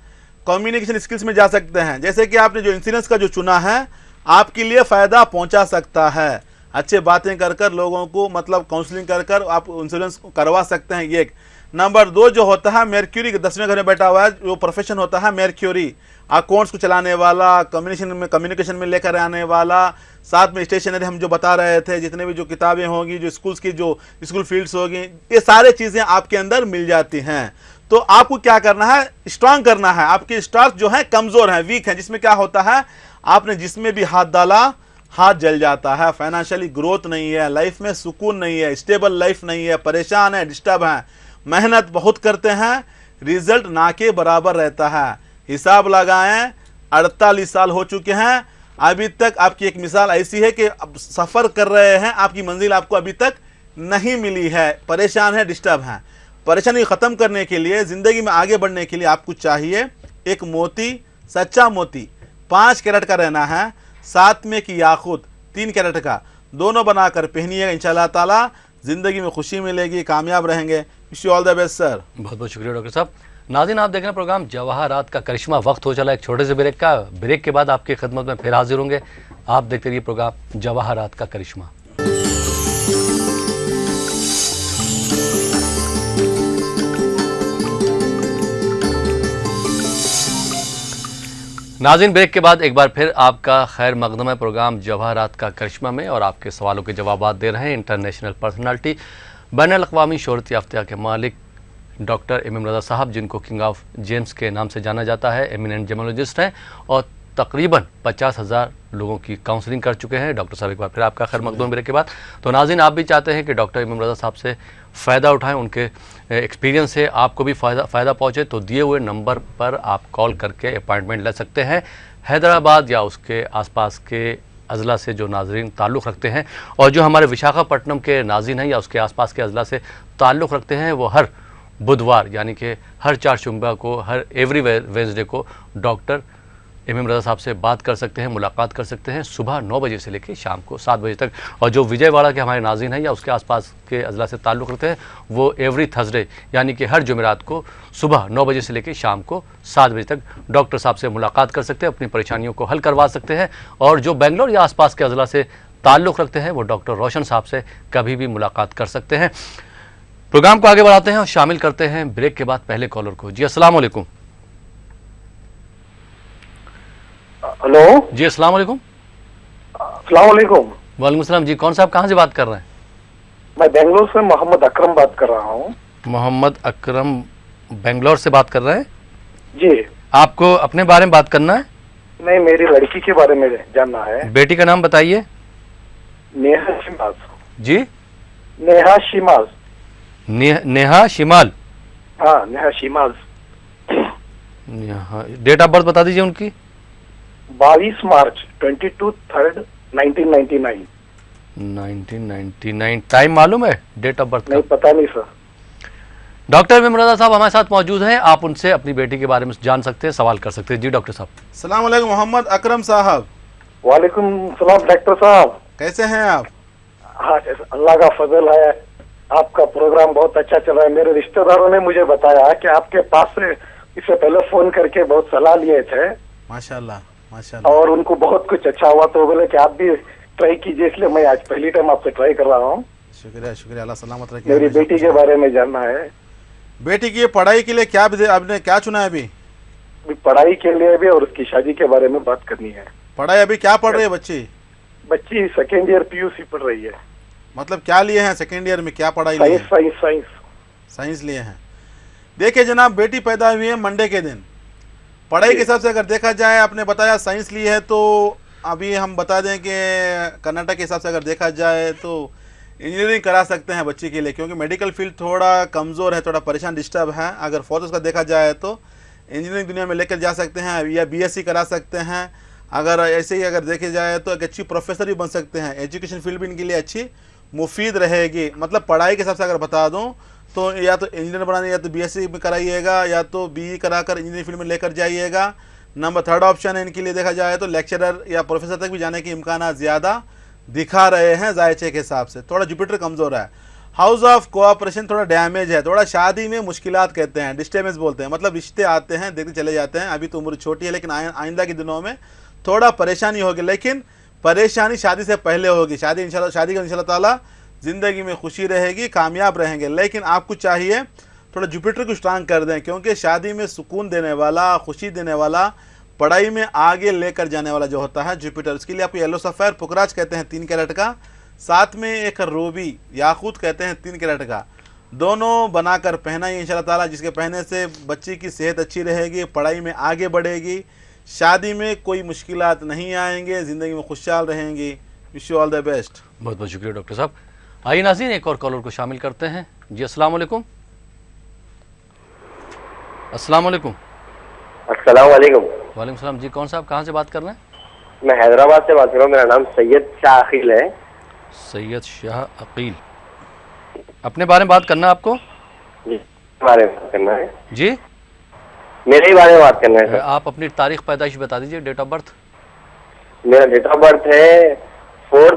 कम्युनिकेशन स्किल्स में जा सकते हैं। जैसे कि आपने जो इंश्योरेंस का जो चुना है आपके लिए फ़ायदा पहुंचा सकता है। अच्छे बातें कर लोगों को मतलब काउंसलिंग कर आप इंश्योरेंस करवा सकते हैं। ये एक। नंबर 2 जो होता है मर्क्यूरी, 10वें घर में बैठा हुआ है, जो प्रोफेशन होता है मर्क्यूरी, अकाउंट्स को चलाने वाला, कम्युनिकेशन में लेकर आने वाला, साथ में स्टेशनरी हम जो बता रहे थे, जितने भी जो किताबें होंगी, जो स्कूल्स की जो स्कूल फील्ड्स होगी, ये सारे चीज़ें आपके अंदर मिल जाती हैं। तो आपको क्या करना है? स्ट्रांग करना है। आपके स्टार्स जो है कमज़ोर हैं, वीक हैं, जिसमें क्या होता है आपने जिसमें भी हाथ डाला हाथ जल जाता है, फाइनेंशियली ग्रोथ नहीं है, लाइफ में सुकून नहीं है, स्टेबल लाइफ नहीं है, परेशान है, डिस्टर्ब हैं, मेहनत बहुत करते हैं, रिजल्ट ना के बराबर रहता है। हिसाब लगाएं 48 साल हो चुके हैं, अभी तक आपकी एक मिसाल ऐसी है कि अब सफ़र कर रहे हैं, आपकी मंजिल आपको अभी तक नहीं मिली है, परेशान है, डिस्टर्ब हैं। परेशानी ख़त्म करने के लिए, ज़िंदगी में आगे बढ़ने के लिए आपको चाहिए एक मोती, सच्चा मोती 5 कैरेट का रहना है, साथ में की याकूत 3 कैरेट का, दोनों बनाकर पहनिएगा। इंशाल्लाह ताला ज़िंदगी में खुशी मिलेगी, कामयाब रहेंगे। Wish you all the best sir. बहुत बहुत शुक्रिया डॉक्टर साहब। नाज़रीन आप देख रहे हैं प्रोग्राम जवाहरात का करिश्मा। वक्त हो चला एक छोटे से ब्रेक का। ब्रेक के बाद आपकी खिदमत में फिर हाजिर होंगे। आप देखते रहिए प्रोग्राम जवाहरात का करिश्मा। नाज़रीन ब्रेक के बाद एक बार फिर आपका खैर मकदम है प्रोग्राम जवाहरात का करिश्मा में, और आपके सवालों के जवाब दे रहे हैं इंटरनेशनल पर्सनालिटी, बैनुल-अक़वामी शोहरत याफ्ता के मालिक डॉक्टर इमाम रज़ा साहब, जिनको किंग ऑफ जेम्स के नाम से जाना जाता है, एमिनेंट जेमोलॉजिस्ट हैं और तकरीबन 50,000 लोगों की काउंसलिंग कर चुके हैं। डॉक्टर साहब एक बार फिर आपका खैर मकदूम ब्रेक के बाद। तो नाज़रीन आप भी चाहते हैं कि डॉक्टर इमाम रज़ा साहब से फ़ायदा उठाएं, उनके एक्सपीरियंस से आपको भी फ़ायदा पहुँचे, तो दिए हुए नंबर पर आप कॉल करके अपॉइंटमेंट ले सकते हैं। हैदराबाद या उसके आसपास के अज़ला से जो नाज़रीन ताल्लुक़ रखते हैं और जो हमारे विशाखापट्टनम के नाज़रीन हैं या उसके आसपास के अज़ला से ताल्लुक़ रखते हैं, वो हर बुधवार यानी कि हर 4 शुम्बा को, हर एवरी वेंसडे को डॉक्टर इमाम रज़ा साहब से बात कर सकते हैं, मुलाकात कर सकते हैं, सुबह 9 बजे से लेकर शाम को 7 बजे तक। और जो विजयवाड़ा के हमारे नाज़रीन हैं या उसके आसपास के अज़ला से ताल्लुक़ रखते हैं, वो एवरी थर्सडे यानी कि हर जुमेरात को सुबह 9 बजे से लेकर शाम को 7 बजे तक डॉक्टर साहब से मुलाकात कर सकते हैं, अपनी परेशानियों को हल करवा सकते हैं। और जो बेंगलोर या आसपास के अज़ला से ताल्लुक़ रखते हैं, वो डॉक्टर रोशन साहब से कभी भी मुलाकात कर सकते हैं। प्रोग्राम को आगे बढ़ाते हैं और शामिल करते हैं ब्रेक के बाद पहले कॉलर को। जी अस्सलाम वालेकुम। हेलो, जी अस्सलाम वालेकुम। अस्सलाम वालेकुम। वालेकुम सलाम जी, कौन साहब कहाँ से बात कर रहे हैं? मैं बेंगलोर से मोहम्मद अकरम बात कर रहा हूँ। मोहम्मद अकरम बेंगलोर से बात कर रहे हैं जी। आपको अपने बारे में बात करना है? नहीं, मेरी लड़की के बारे में जानना है। बेटी का नाम बताइए। नेहा शिमाज। जी, नेहा शिमाज। नेहा शिमाल। हाँ, नेहा शिमाज। डेट ऑफ बर्थ बता दीजिए उनकी। 22 मार्च 22/3/1999। 1999। टाइम मालूम है डेट ऑफ बर्थ? नहीं, पता नहीं सर। डॉक्टर इमाम रजा साहब हमारे साथ मौजूद हैं, आप उनसे अपनी बेटी के बारे में जान सकते हैं, सवाल कर सकते हैं। जी डॉक्टर साहब। सलाम अलैकुम मोहम्मद अकरम साहब। वालेकुम सलाम डॉक्टर साहब। कैसे हैं आप? हाँ, अल्लाह का फजल है, आपका प्रोग्राम बहुत अच्छा चल रहा है। मेरे रिश्तेदारों ने मुझे बताया कि आपके पास से इससे पहले फोन करके बहुत सलाह लिए थे। माशाल्लाह माशाल्लाह। और उनको बहुत कुछ अच्छा हुआ, तो बोले कि आप भी ट्राई कीजिए, इसलिए मैं आज पहली टाइम आपसे ट्राई कर रहा हूँ। शुक्रिया शुक्रिया, अल्लाह सलामत रखे। मेरी बेटी के बारे में जानना है। बेटी की पढ़ाई के लिए क्या आपने क्या चुना है? अभी पढ़ाई के लिए भी और उसकी शादी के बारे में बात करनी है। पढ़ाई अभी क्या पढ़ रही है बच्ची? बच्ची सेकेंड ईयर PUC पढ़ रही है। मतलब क्या लिए हैं सेकेंड ईयर में, क्या पढ़ाई लिए हैं? साइंस साइंस लिए हैं। देखिए जनाब, बेटी पैदा हुई है मंडे के दिन। पढ़ाई के हिसाब से अगर देखा जाए, आपने बताया साइंस ली है, तो अभी हम बता दें कि कर्नाटक के हिसाब से अगर देखा जाए तो इंजीनियरिंग करा सकते हैं बच्ची के लिए, क्योंकि मेडिकल फील्ड थोड़ा कमज़ोर है, थोड़ा परेशान डिस्टर्ब है। अगर फोर्स का देखा जाए तो इंजीनियरिंग दुनिया में लेकर जा सकते हैं, या BSc करा सकते हैं। अगर ऐसे ही अगर देखे जाए तो एक अच्छी प्रोफेसर भी बन सकते हैं। एजुकेशन फील्ड भी इनके लिए अच्छी मुफीद रहेगी। मतलब पढ़ाई के हिसाब से अगर बता दूं तो या तो इंजीनियर बनाने, या तो BSc में कराइएगा, या तो BE कराकर इंजीनियरिंग फील्ड में लेकर जाइएगा। नंबर 3rd ऑप्शन है इनके लिए देखा जाए तो लेक्चरर या प्रोफेसर तक भी जाने के इम्कान ज़्यादा दिखा रहे हैं जायचे के हिसाब से। थोड़ा जुपिटर कमज़ोर है। हाउस ऑफ कोऑपरेशन थोड़ा डैमेज है, थोड़ा शादी में मुश्किलात कहते हैं, डिस्टर्बेंस बोलते हैं। मतलब रिश्ते आते हैं, देखते चले जाते हैं। अभी तो उम्र छोटी है, लेकिन आइंदा के दिनों में थोड़ा परेशानी होगी, लेकिन परेशानी शादी से पहले होगी। शादी का इंशाल्लाह ताला ज़िंदगी में खुशी रहेगी, कामयाब रहेंगे। लेकिन आपको चाहिए थोड़ा जुपिटर को स्ट्रांग कर दें, क्योंकि शादी में सुकून देने वाला, खुशी देने वाला, पढ़ाई में आगे लेकर जाने वाला जो होता है जुपिटर, उसके लिए आपको येलो सफ़ायर पुखराज कहते हैं 3 कैरेट का, साथ में एक रूबी याकूत कहते हैं 3 कैरेट का, दोनों बनाकर पहनाइए इंशाल्लाह ताला, जिसके पहनने से बच्ची की सेहत अच्छी रहेगी, पढ़ाई में आगे बढ़ेगी, शादी में कोई मुश्किलात नहीं आएंगे, ज़िंदगी में खुशहाल रहेंगी। Wish you all the best. बहुत बहुत शुक्रिया डॉक्टर साहब। आइए नाज़रीन, एक और कॉलर को शामिल करते हैं। जी अस्सलाम वालेकुम। अस्सलाम वालेकुम। अस्सलाम वालेकुम। वालेकुम सलाम। जी कौन साहब कहाँ से बात कर रहे हैं? मैं हैदराबाद से बात कर रहा हूँ, मेरा नाम सैयद शाह अकील है। सैयद शाह अकील, अपने बारे में बात करना है आपको? जी, बारे में बात करना है जी, मेरे ही बारे में बात करना है सर। आप अपनी तारीख पैदाइश बता दीजिए, डेट ऑफ बर्थ। मेरा डेट ऑफ बर्थ है 4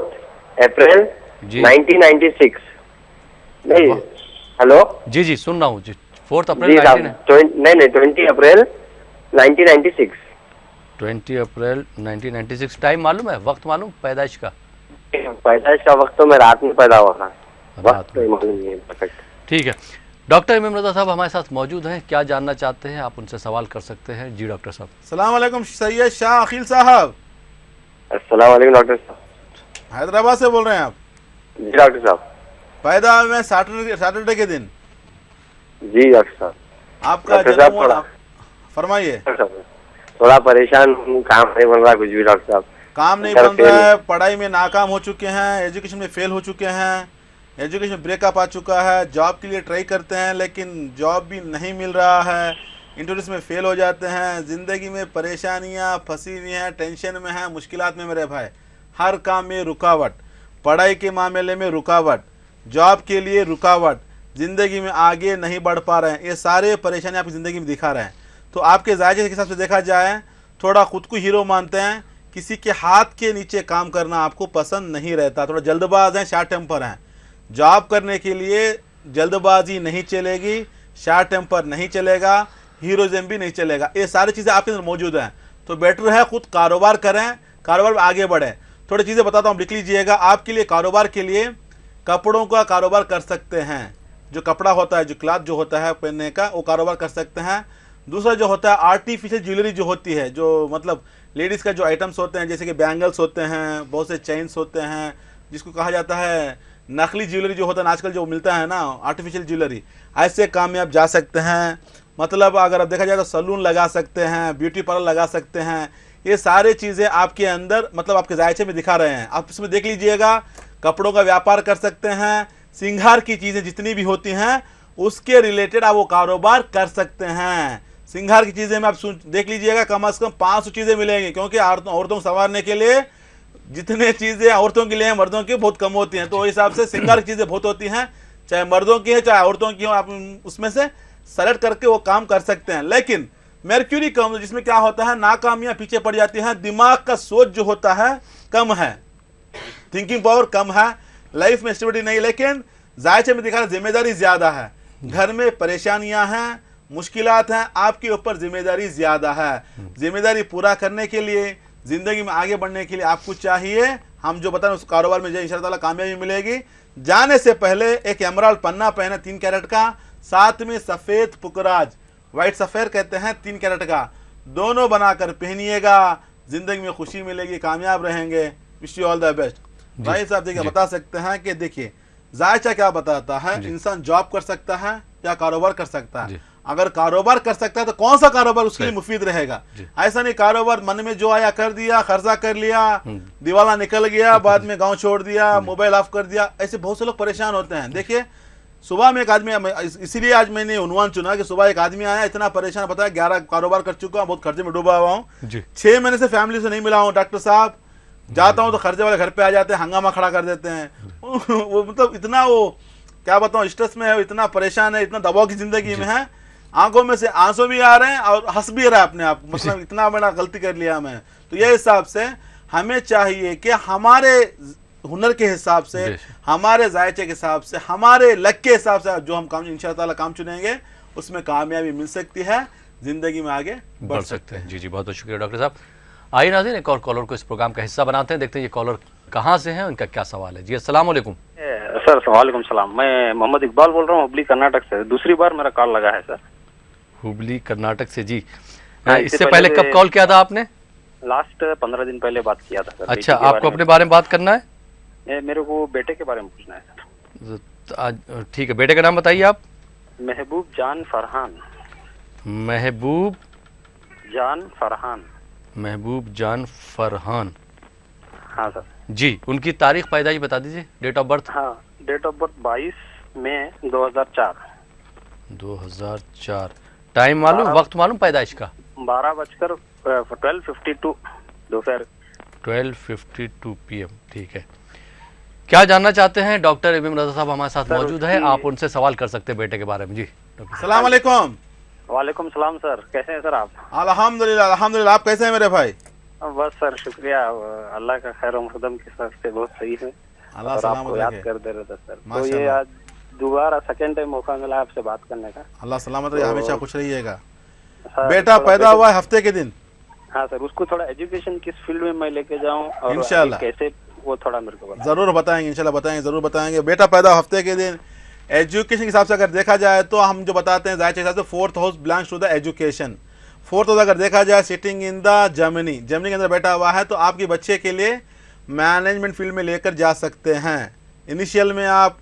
अप्रैल 1996। नहीं, हेलो जी जी सुन रहा हूँ जी। 4 अप्रैल नहीं 20 अप्रैल 1996। 20 अप्रैल 1996। टाइम मालूम है, वक्त मालूम पैदाइश का? पैदाइश का वक्त तो मैं रात में पैदा हुआ था, वक्त तो मालूम नहीं है परफेक्ट। ठीक है, डॉक्टर इमाम रजा साहब हमारे साथ मौजूद हैं, क्या जानना चाहते हैं आप उनसे सवाल कर सकते हैं। जी डॉक्टर साहब। सलाम अलैकुम सैयद शाह अकील साहब। अस्सलाम वालेकुम डॉक्टर साहब। हैदराबाद से बोल रहे हैं आप? जी डॉक्टर साहब। पैदा हुए सैटरडे के दिन? जी डॉक्टर साहब। आपका जन्म हुआ? फरमाइए। थोड़ा परेशान हूँ, काम नहीं बन रहा कुछ भी डॉक्टर साहब। काम नहीं बन रहा है, पढ़ाई में नाकाम हो चुके हैं, एजुकेशन में फेल हो चुके हैं, एजुकेशन ब्रेकअप आ चुका है, जॉब के लिए ट्राई करते हैं लेकिन जॉब भी नहीं मिल रहा है, इंटरव्यूज में फेल हो जाते हैं, ज़िंदगी में परेशानियां फंसी हुई हैं, टेंशन में हैं, मुश्किलात में मेरे भाई, हर काम में रुकावट, पढ़ाई के मामले में रुकावट, जॉब के लिए रुकावट, ज़िंदगी में आगे नहीं बढ़ पा रहे हैं, ये सारे परेशानी आपकी ज़िंदगी में दिखा रहे हैं। तो आपके जायजे के हिसाब से देखा जाए, थोड़ा खुद को हीरो मानते हैं, किसी के हाथ के नीचे काम करना आपको पसंद नहीं रहता, थोड़ा जल्दबाज हैं, शॉर्ट टेम्पर हैं। जॉब करने के लिए जल्दबाजी नहीं चलेगी, शॉर्ट टेम्पर नहीं चलेगा, हीरोइज्म भी नहीं चलेगा, ये सारी चीज़ें आपके अंदर मौजूद हैं। तो बेटर है खुद कारोबार करें, कारोबार में आगे बढ़ें। थोड़ी चीज़ें बताता हूँ, लिख लीजिएगा। आपके लिए कारोबार के लिए कपड़ों का कारोबार कर सकते हैं, जो कपड़ा होता है, जो क्लॉथ जो होता है पहनने का, वो कारोबार कर सकते हैं। दूसरा जो होता है आर्टिफिशियल ज्वेलरी जो होती है, जो मतलब लेडीज़ का जो आइटम्स होते हैं, जैसे कि बैंगल्स होते हैं, बहुत से चेन्स होते हैं, जिसको कहा जाता है नकली ज्वेलरी जो होता है आजकल जो मिलता है ना, आर्टिफिशियल ज्वेलरी, ऐसे काम में आप जा सकते हैं। मतलब अगर आप देखा जाए तो सलून लगा सकते हैं, ब्यूटी पार्लर लगा सकते हैं। ये सारे चीज़ें आपके अंदर मतलब आपके जायचे में दिखा रहे हैं। आप इसमें देख लीजिएगा, कपड़ों का व्यापार कर सकते हैं, श्रृंगार की चीज़ें जितनी भी होती हैं उसके रिलेटेड आप वो कारोबार कर सकते हैं। श्रृंगार की चीज़ें में आप देख लीजिएगा, कम से कम 500 चीज़ें मिलेंगी, क्योंकि औरतों को संवारने के लिए जितने चीज़ें औरतों के लिए मर्दों की बहुत कम होती हैं, तो उस हिसाब से श्रृंगार की चीज़ें बहुत होती हैं, चाहे मर्दों की है चाहे औरतों की हो, आप उसमें से सेलेक्ट करके वो काम कर सकते हैं। लेकिन मर्क्यूरी कम, जिसमें क्या होता है, नाकामियां पीछे पड़ जाती हैं, दिमाग का सोच जो होता है कम है, थिंकिंग पावर कम है, लाइफ में स्टेबिलिटी नहीं। लेकिन जायचे में दिखा जिम्मेदारी ज्यादा है, घर में परेशानियां हैं, मुश्किलात हैं, आपके ऊपर जिम्मेदारी ज्यादा है। जिम्मेदारी पूरा करने के लिए, जिंदगी में आगे बढ़ने के लिए आपको चाहिए, हम जो बता रहे हैं उस कारोबार में जो इंशाअल्लाह ताला कामयाबी मिलेगी। जाने से पहले एक एमराल्ड पन्ना पहने 3 कैरेट का, साथ में सफेद पुकराज, व्हाइट सफेद कहते हैं 3 कैरेट का, दोनों बनाकर पहनिएगा, जिंदगी में खुशी मिलेगी, कामयाब रहेंगे। Wish you all the best. भाई साहब देखिए, बता सकते हैं कि देखिए जायचा क्या बताता है, इंसान जॉब कर सकता है या कारोबार कर सकता है। अगर कारोबार कर सकता है तो कौन सा कारोबार उसके लिए मुफीद रहेगा। ऐसा नहीं कारोबार मन में जो आया कर दिया, खर्चा कर लिया, दिवाला निकल गया, बाद में गांव छोड़ दिया, मोबाइल ऑफ कर दिया, ऐसे बहुत से लोग परेशान होते हैं। देखिए सुबह में एक आदमी, इसीलिए आज मैंने उन्वान चुना कि सुबह एक आदमी आया, इतना परेशान, बताया 11 कारोबार कर चुका हूँ, बहुत खर्चे में डूबा हुआ हूँ, 6 महीने से फैमिली से नहीं मिला हूँ, डॉक्टर साहब जाता हूँ तो खर्चे वाले घर पे आ जाते हैं, हंगामा खड़ा कर देते हैं। वो मतलब इतना वो क्या बताऊँ, स्ट्रेस में है, इतना परेशान है, इतना दबाव की जिंदगी में है, आंखों में से आंसू भी आ रहे हैं और हंस भी रहा है अपने आप, मतलब इतना बड़ा गलती कर लिया मैं। तो ये हिसाब से हमें चाहिए कि हमारे हुनर के हिसाब से, हमारे जायचे के हिसाब से, हमारे लक के हिसाब से जो हम काम इंशाअल्लाह ताला काम चुनेंगे उसमें कामयाबी मिल सकती है, जिंदगी में आगे बढ़ सकते हैं। जी जी, बहुत बहुत शुक्रिया डॉक्टर साहब। आइए नाज़रीन, एक और कॉलर को इस प्रोग्राम का हिस्सा बनाते हैं, देखते हैं ये कॉलर कहाँ से हैं, उनका क्या सवाल है। जी अस्सलाम वालेकुम। सर वालेकुम सलाम, मैं मोहम्मद इकबाल बोल रहा हूँ, हुबली कर्नाटक से। दूसरी बार मेरा कॉल लगा है सर। हुबली कर्नाटक से जी। इससे पहले कब कॉल किया था आपने? लास्ट 15 दिन पहले बात किया था सर। अच्छा, आपको अपने बारे में बात करना है? मेरे को बेटे के बारे में पूछना है सर। ठीक है, बेटे का नाम बताइए आप। महबूब जान फरहान। महबूब जान फरहान। महबूब जान फरहान। हाँ सर जी, उनकी तारीख पैदाइश बता दीजिए, डेट ऑफ बर्थ। हाँ, डेट ऑफ बर्थ 22 मई 2004। 2004। टाइम मालूम, वक्त मालूम पैदाइश का? 12:52 दोपहर 12:52 PM। ठीक है, क्या जानना चाहते हैं? डॉक्टर इमाम रजा साहब हमारे साथ मौजूद है, आप उनसे सवाल कर सकते हैं बेटे के बारे में। जी सलाम अलैकुम। वालेकुम सलाम सर, कैसे हैं सर आप? अल्हम्दुलिल्लाह अल्हम्दुलिल्लाह, आप कैसे हैं मेरे भाई? बस सर शुक्रिया, अल्लाह का खैर मकदम के साथ से बहुत सही है, अल्लाह और आपको याद कर दे रहा था सर। तो ये आज दोबारा सेकंड टाइम मौका मिला आपसे बात करने का। अल्लाह सलामत रहे, हमेशा खुश रहिएगा। बेटा पैदा हुआ है हफ्ते के दिन? हाँ सर, उसको थोड़ा एजुकेशन किस फील्ड में मैं लेके जाऊँ और इंशाल्लाह कैसे, वो थोड़ा मेरे को जरूर बताएंगे, इंशाल्लाह बताएंगे, जरूर बताएंगे। बेटा पैदा हफ्ते के दिन, एजुकेशन के हिसाब से अगर देखा जाए तो हम जो बताते हैं जायचे के हिसाब से 4th house belongs to the education. 4th house अगर देखा जाए sitting in the Germany, Germany के अंदर बैठा हुआ है, तो आपके बच्चे के लिए मैनेजमेंट फील्ड में लेकर जा सकते हैं। इनिशियल में आप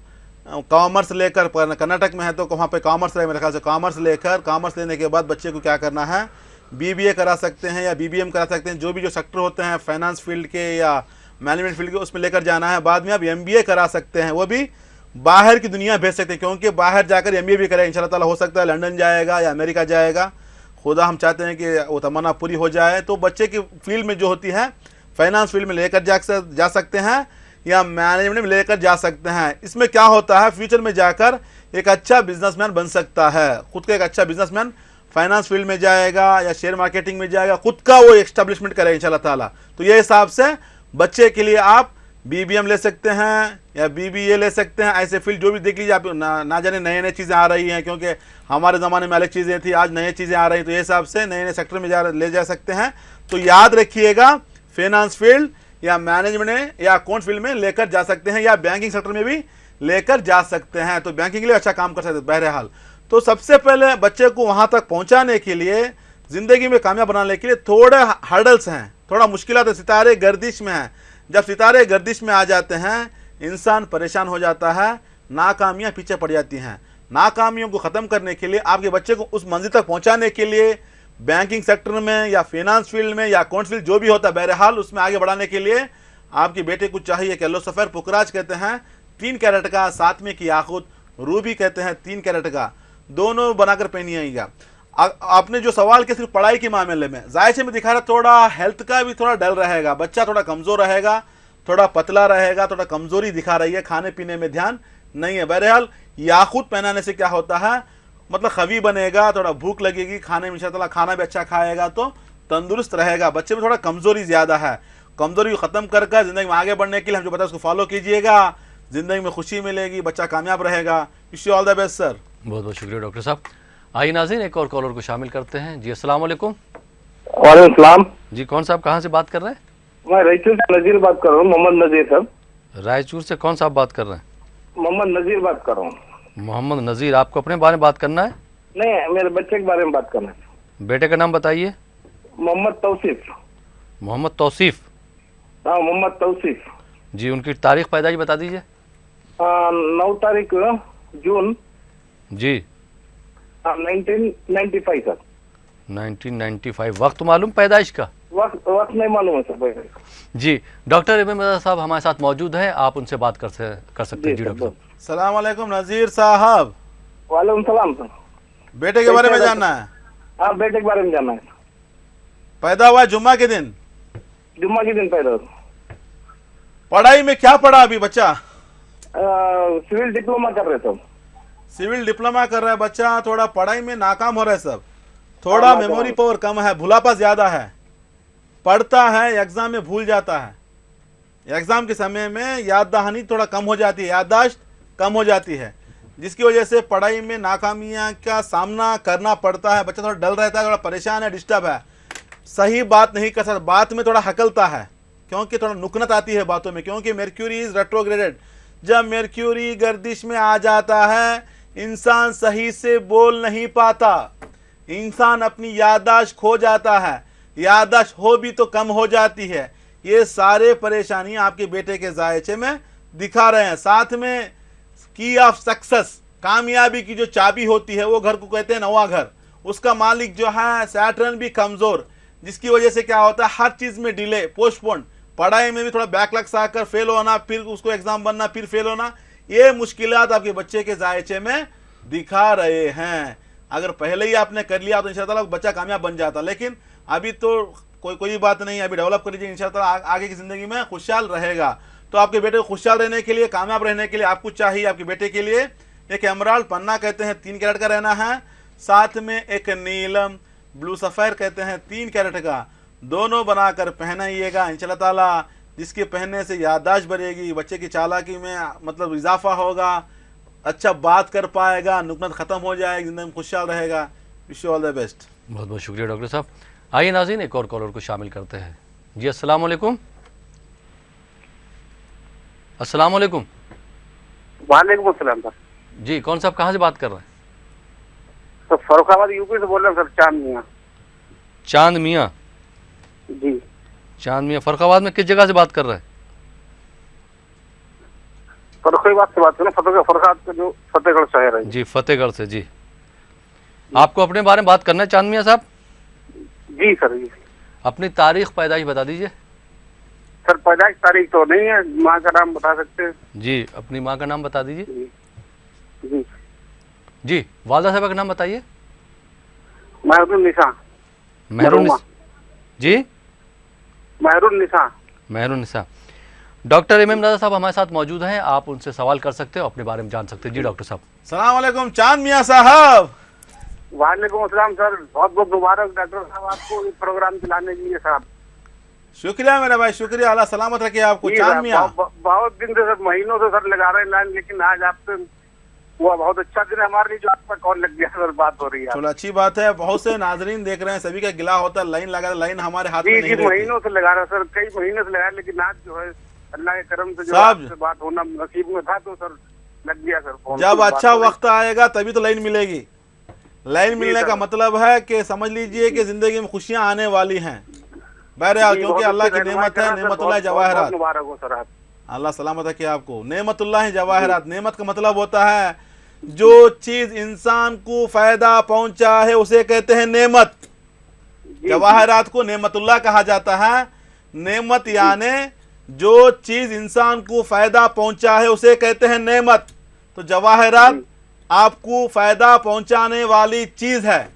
कॉमर्स लेकर, कर्नाटक में है तो वहाँ पे कॉमर्स रहे मेरे ख्याल से, कॉमर्स लेकर, कॉमर्स लेने के बाद बच्चे को क्या करना है, BBA करा सकते हैं या BBM करा सकते हैं, जो भी जो सेक्टर होते हैं फाइनेंस फील्ड के या मैनेजमेंट फील्ड के, उसमें लेकर जाना है। बाद में आप MBA करा सकते हैं, वो भी बाहर की दुनिया भेज सकते हैं, क्योंकि बाहर जाकर MBA भी करें इंशाल्लाह ताला, हो सकता है लंदन जाएगा या अमेरिका जाएगा, खुदा हम चाहते हैं कि वो तमन्ना पूरी हो जाए। तो बच्चे की फील्ड में जो होती है फाइनेंस फील्ड में लेकर जा सकते हैं या मैनेजमेंट में लेकर जा सकते हैं। इसमें क्या होता है, फ्यूचर में जाकर एक अच्छा बिजनेसमैन बन सकता है, खुद का एक अच्छा बिजनेसमैन, फाइनेंस फील्ड में जाएगा या शेयर मार्केटिंग में जाएगा, खुद का वो एस्टेब्लिशमेंट करेगा इंशाल्लाह ताला। तो ये हिसाब से बच्चे के लिए आप BBM ले सकते हैं या BBA ले सकते हैं, ऐसे फील्ड जो भी देख लीजिए आप। ना जाने नए नए चीज़ें आ रही हैं, क्योंकि हमारे ज़माने में अलग चीज़ें थी, आज नई चीज़ें आ रही हैं, तो ये हिसाब से नए नए सेक्टर में ले जा सकते हैं। तो याद रखिएगा, फाइनेंस फील्ड या मैनेजमेंट या अकाउंट फील्ड में लेकर जा सकते हैं, या बैंकिंग सेक्टर में भी लेकर जा सकते हैं, तो बैंकिंग के लिए अच्छा काम कर सकते हैं। बहरहाल तो सबसे पहले बच्चे को वहाँ तक पहुँचाने के लिए, ज़िंदगी में कामयाब बनाने के लिए थोड़े हर्डल्स हैं, थोड़ा मुश्किल है, सितारे गर्दिश में है। जब सितारे गर्दिश में आ जाते हैं इंसान परेशान हो जाता है, नाकामियां पीछे पड़ जाती हैं। नाकामियों को ख़त्म करने के लिए, आपके बच्चे को उस मंजिल तक पहुंचाने के लिए बैंकिंग सेक्टर में या फाइनेंस फील्ड में या अकाउंट फील्ड जो भी होता है, बहरहाल उसमें आगे बढ़ाने के लिए आपके बेटे को चाहिए कि येलो सफ़ेर पुखराज कहते हैं 3 कैरेट का, साथ में की याकूत रूबी कहते हैं 3 कैरेट का, दोनों बनाकर पहनिएगा। आपने जो सवाल किया सिर्फ पढ़ाई के मामले में, जायचे में दिखा रहा थोड़ा हेल्थ का भी थोड़ा डल रहेगा, बच्चा थोड़ा कमज़ोर रहेगा, थोड़ा पतला रहेगा, थोड़ा कमज़ोरी दिखा रही है, खाने पीने में ध्यान नहीं है। बहरहाल याकूत पहनाने से क्या होता है, मतलब खवी बनेगा, थोड़ा भूख लगेगी, खाने में इंशाअल्लाह खाना भी अच्छा खाएगा तो तंदुरुस्त रहेगा। बच्चे में थोड़ा कमज़ोरी ज़्यादा है, कमज़ोरी को ख़त्म कर ज़िंदगी में आगे बढ़ने के लिए हम जो बताया उसको फॉलो कीजिएगा, ज़िंदगी में खुशी मिलेगी, बच्चा कामयाब रहेगा। Wish you all the best sir. बहुत बहुत शुक्रिया डॉक्टर साहब। आइए नाज़रीन, एक और कॉलर को शामिल करते हैं। जी अस्सलाम वालेकुम। वालेकुम सलाम। जी कौन साहब, कहाँ से बात कर रहे हैं? मैं रायचूर से नजीर बात कर रहा हूँ, मोहम्मद नजीर साहब। रायचूर से कौन साहब बात कर रहे हैं? मोहम्मद नजीर बात कर रहा हूँ। मोहम्मद नज़ीर, आपको अपने बारे में बात करना है? नहीं, मेरे बच्चे के बारे में बात करना है। बेटे का नाम बताइए। मोहम्मद तौसीफ। मोहम्मद तौसीफ? हाँ, मोहम्मद तौसीफ जी। उनकी तारीख पैदाइश बता दीजिए। 9 तारीख जून जी 1995 सर। 1995। वक्त मालूम पैदाइश का? वक्त नहीं मालूम है सर। जी डॉक्टर इमाम रज़ा साहब हमारे साथ मौजूद हैं, आप उनसे बात कर सकते हैं। जी डॉक्टर साहब। सलाम अलैकुम नज़ीर साहब। वालेकुम सलाम सर। बेटे के बारे में जानना है? हाँ, बेटे के बारे में जानना है। पैदा हुआ जुम्मा के दिन? जुम्मा के दिन पैदा हुआ। पढ़ाई में क्या पढ़ा अभी बच्चा? सिविल डिप्लोमा कर रहे थे। सिविल डिप्लोमा कर रहा है बच्चा, थोड़ा पढ़ाई में नाकाम हो रहा है सब, थोड़ा मेमोरी पावर कम है, भुलापा ज्यादा है, पढ़ता है एग्जाम में भूल जाता है, एग्जाम के समय में याददाहानी थोड़ा कम हो जाती है, याददाश्त कम हो जाती है, जिसकी वजह से पढ़ाई में नाकामियां का सामना करना पड़ता है। बच्चा थोड़ा डल रहता है, थोड़ा परेशान है, डिस्टर्ब है, सही बात नहीं कर सकता, बात में थोड़ा हकलता है क्योंकि थोड़ा नुकनत आती है बातों में, क्योंकि मर्क्यूरी इज रेट्रोग्रेडेड। जब मर्क्यूरी गर्दिश में आ जाता है इंसान सही से बोल नहीं पाता, इंसान अपनी याददाश्त खो जाता है, याददाश्त हो भी तो कम हो जाती है। ये सारे परेशानी आपके बेटे के जायचे में दिखा रहे हैं। साथ में की ऑफ सक्सेस, कामयाबी की जो चाबी होती है वो घर को कहते हैं नवा घर, उसका मालिक जो है सैटर्न भी कमजोर, जिसकी वजह से क्या होता है हर चीज में डिले, पोस्टपोन, पढ़ाई में भी थोड़ा बैकलग्स आकर फेल होना, फिर उसको एग्जाम बनना, फिर फेल होना, ये मुश्किलात आपके बच्चे के जायचे में दिखा रहे हैं। अगर पहले ही आपने कर लिया तो इंशाअल्लाह बच्चा कामयाब बन जाता, लेकिन अभी तो कोई बात नहीं, अभी डेवलप कर लीजिए, इंशाअल्लाह आगे की जिंदगी में खुशहाल रहेगा। तो आपके बेटे को खुशहाल रहने के लिए, कामयाब रहने के लिए आपको चाहिए आपके बेटे के लिए एक एमराल्ड पन्ना कहते हैं 3 कैरेट का रहना है, साथ में एक नीलम ब्लू सफ़ायर कहते हैं 3 कैरेट का, दोनों बनाकर पहनाइएगा इंशाअल्लाह ताला, जिसके पहनने से याददाश्त बढ़ेगी, बच्चे की चालाकी में मतलब इजाफा होगा, अच्छा बात कर पाएगा, नुकनत ख़त्म हो जाएगी, जिंदगी में खुशहाल रहेगा। Wish you all the best. बहुत बहुत शुक्रिया डॉक्टर साहब। आइए नाज़रीन, एक और कॉलर को शामिल करते हैं। जी अस्सलाम वालेकुम। अस्सलाम वालेकुम। वालेकुम अस्सलाम सर। जी कौन साहब, कहाँ से बात कर रहे हैं? तो फर्रुखाबाद यूपी से बोल रहे हैं सर। चांद मियाँ। चांद मियाँ? जी चांद मियाँ फर्रुखाबाद में किस जगह से बात कर रहे हैं? फर्रुखाबाद से बात करें, फर्रुखाबाद का जो फतेहगढ़ शहर है। जी फतेहगढ़ से। जी आपको अपने बारे में बात करना है चांद मियाँ साहब? जी सर। जी अपनी तारीख पैदाइश बता दीजिए। सर पैदाइश तारीख तो नहीं है, माँ का नाम बता सकते हैं? जी अपनी माँ का नाम बता दीजिए। जी जी वालदा साहब का नाम बताइए। महरुन्निसा। जी महरुन्निसा। महरुन्निसा। डॉक्टर इमाम रज़ा साहब हमारे साथ मौजूद हैं, आप उनसे सवाल कर सकते हो, अपने बारे में जान सकते हैं। जी डॉक्टर साहब। सलाम अलैकुम चांद मियाँ साहब। वालेकुम अस्सलाम सर, बहुत बहुत मुबारक डॉक्टर साहब आपको इस प्रोग्राम चलाने के लिए साहब। शुक्रिया मेरा भाई, शुक्रिया, अल्लाह सलामत रखे आपको। चांद मियाँ बहुत दिन से सर, महीनों से सर लगा रहे हैं लाइन, लेकिन आज आपसे हुआ बहुत अच्छा दिन है हमारे लिए जो आपका कॉल लग गया सर, बात हो रही है। चलो अच्छी बात है, बहुत से नाजरीन देख रहे हैं, सभी का गिला होता है, लाइन लगा, लाइन हमारे हाथ में नहीं रहती। महीनों से लगा रहा सर, कई महीने से लगा, लेकिन आज जो है अल्लाह के करम से जो आपसे बात होना नसीब में था तो सर लग गया सर फोन। जब अच्छा वक्त आएगा तभी तो लाइन मिलेगी। लाइन मिलने का मतलब है कि समझ लीजिए कि जिंदगी में खुशियां आने वाली हैं। बहरहाल क्योंकि अल्लाह की नेमत है, नेमतुल्लाह जवाहरात। मुबारक हो सर आप। अल्लाह सलामत रखे आपको। नेमतुल्लाह जवाहरात, नेमत का मतलब होता है जो चीज इंसान को फायदा पहुंचा है उसे कहते हैं नेमत। जवाहरात को नेमतुल्लाह कहा जाता है। नेमत यानी जो चीज इंसान को फायदा पहुंचा है उसे कहते हैं नेमत। तो जवाहरात आपको फायदा पहुंचाने वाली चीज है।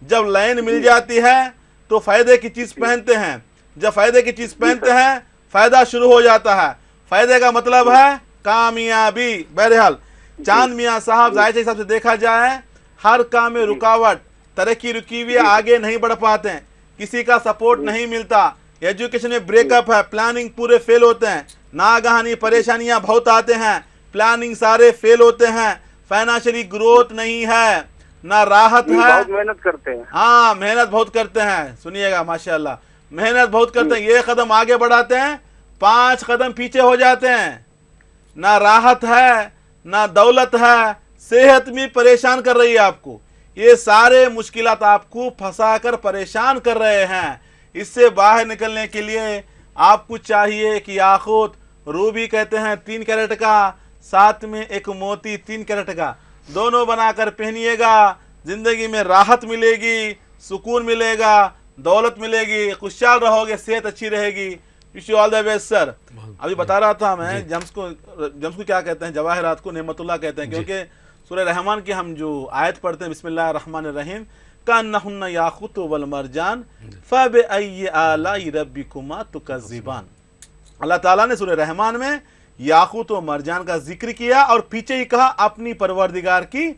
जब लाइन मिल जाती है तो फायदे की चीज पहनते हैं। जब फायदे की चीज पहनते हैं फायदा शुरू हो जाता है। फायदे का मतलब है कामयाबी। बहरहाल चांद मियाँ साहब जायज़ के हिसाब से देखा जाए हर काम में रुकावट, तरक्की रुकी हुई, आगे नहीं बढ़ पाते हैं, किसी का सपोर्ट नहीं मिलता, एजुकेशन में ब्रेकअप है, प्लानिंग पूरे फेल होते हैं, नागहानी परेशानियां बहुत आते हैं, प्लानिंग सारे फेल होते हैं, फाइनेंशियली ग्रोथ नहीं है, ना राहत है। बहुत मेहनत करते हैं। हाँ, मेहनत बहुत करते हैं। सुनिएगा, माशाल्लाह मेहनत बहुत करते हैं। ये कदम आगे बढ़ाते हैं, 5 कदम पीछे हो जाते हैं। ना राहत है, ना दौलत है, सेहत भी परेशान कर रही है आपको। ये सारे मुश्किलात आपको फंसा कर परेशान कर रहे हैं। इससे बाहर निकलने के लिए आपको चाहिए कि याकूत, रूबी कहते हैं 3 कैरेट का, साथ में एक मोती 3 कैरेट का, दोनों बनाकर पहनिएगा। जिंदगी में राहत मिलेगी, सुकून मिलेगा, दौलत मिलेगी, खुशहाल रहोगे, सेहत अच्छी रहेगी। Wish you all the best sir. अभी बता रहा था मैं जम्स को क्या कहते हैं, जवाहरात को नेमतुल्लाह कहते हैं, क्योंकि सूरह रहमान की हम जो आयत पढ़ते हैं बिस्मिल्लाहिर रहमानिर रहीम, कान्नहुन्ना याकूत वल मरजान फबिअय्यि आलाई रब्बिकुमा तुकज़्ज़िबान। अल्लाह ताला ने सूरह रहमान में याकूत व मरजान का जिक्र किया और पीछे ही कहा अपनी परवरदिगार की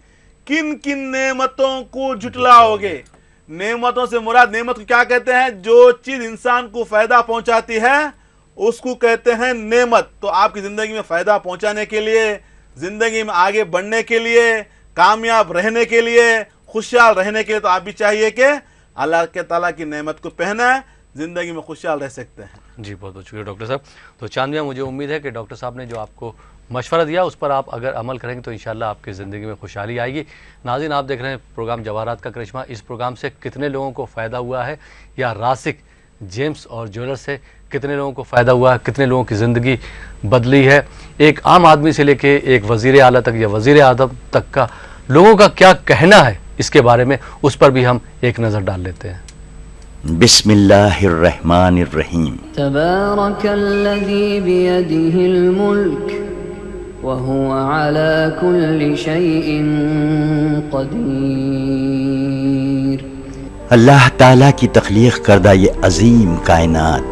किन किन नेमतों को जुटलाओगे। नेमतों से मुराद, नेमत को क्या कहते हैं? जो चीज इंसान को फायदा पहुंचाती है उसको कहते हैं नेमत। तो आपकी जिंदगी में फायदा पहुंचाने के लिए, जिंदगी में आगे बढ़ने के लिए, कामयाब रहने के लिए, खुशहाल रहने के लिए, तो आप भी चाहिए कि अल्लाह के ताला की नेमत को पहना, जिंदगी में खुशहाल रह सकते हैं। जी बहुत बहुत शुक्रिया डॉक्टर साहब। तो चांद, मुझे उम्मीद है कि डॉक्टर साहब ने जो आपको मशवरा दिया उस पर आप अगर अमल करेंगे तो इंशाल्लाह आपकी ज़िंदगी में खुशहाली आएगी। नाज़रीन, आप देख रहे हैं प्रोग्राम जवाहरात का करिश्मा। इस प्रोग्राम से कितने लोगों को फ़ायदा हुआ है, या रासिक जेम्स और ज्वेलर्स से कितने लोगों को फ़ायदा हुआ है, कितने लोगों की ज़िंदगी बदली है, एक आम आदमी से लेके एक वज़ीर आला तक या वज़ीर आज़म तक का लोगों का क्या कहना है इसके बारे में, उस पर भी हम एक नज़र डाल लेते हैं। बिस्मिल्लाहिर्रहमानिर्रहीम। तबारकल्लज़ी बियदिहिल मुल्क व हुवा अला कुल्लि शैइन क़दीर। अल्लाह ताला की तख्लीक करदा ये अजीम कायनात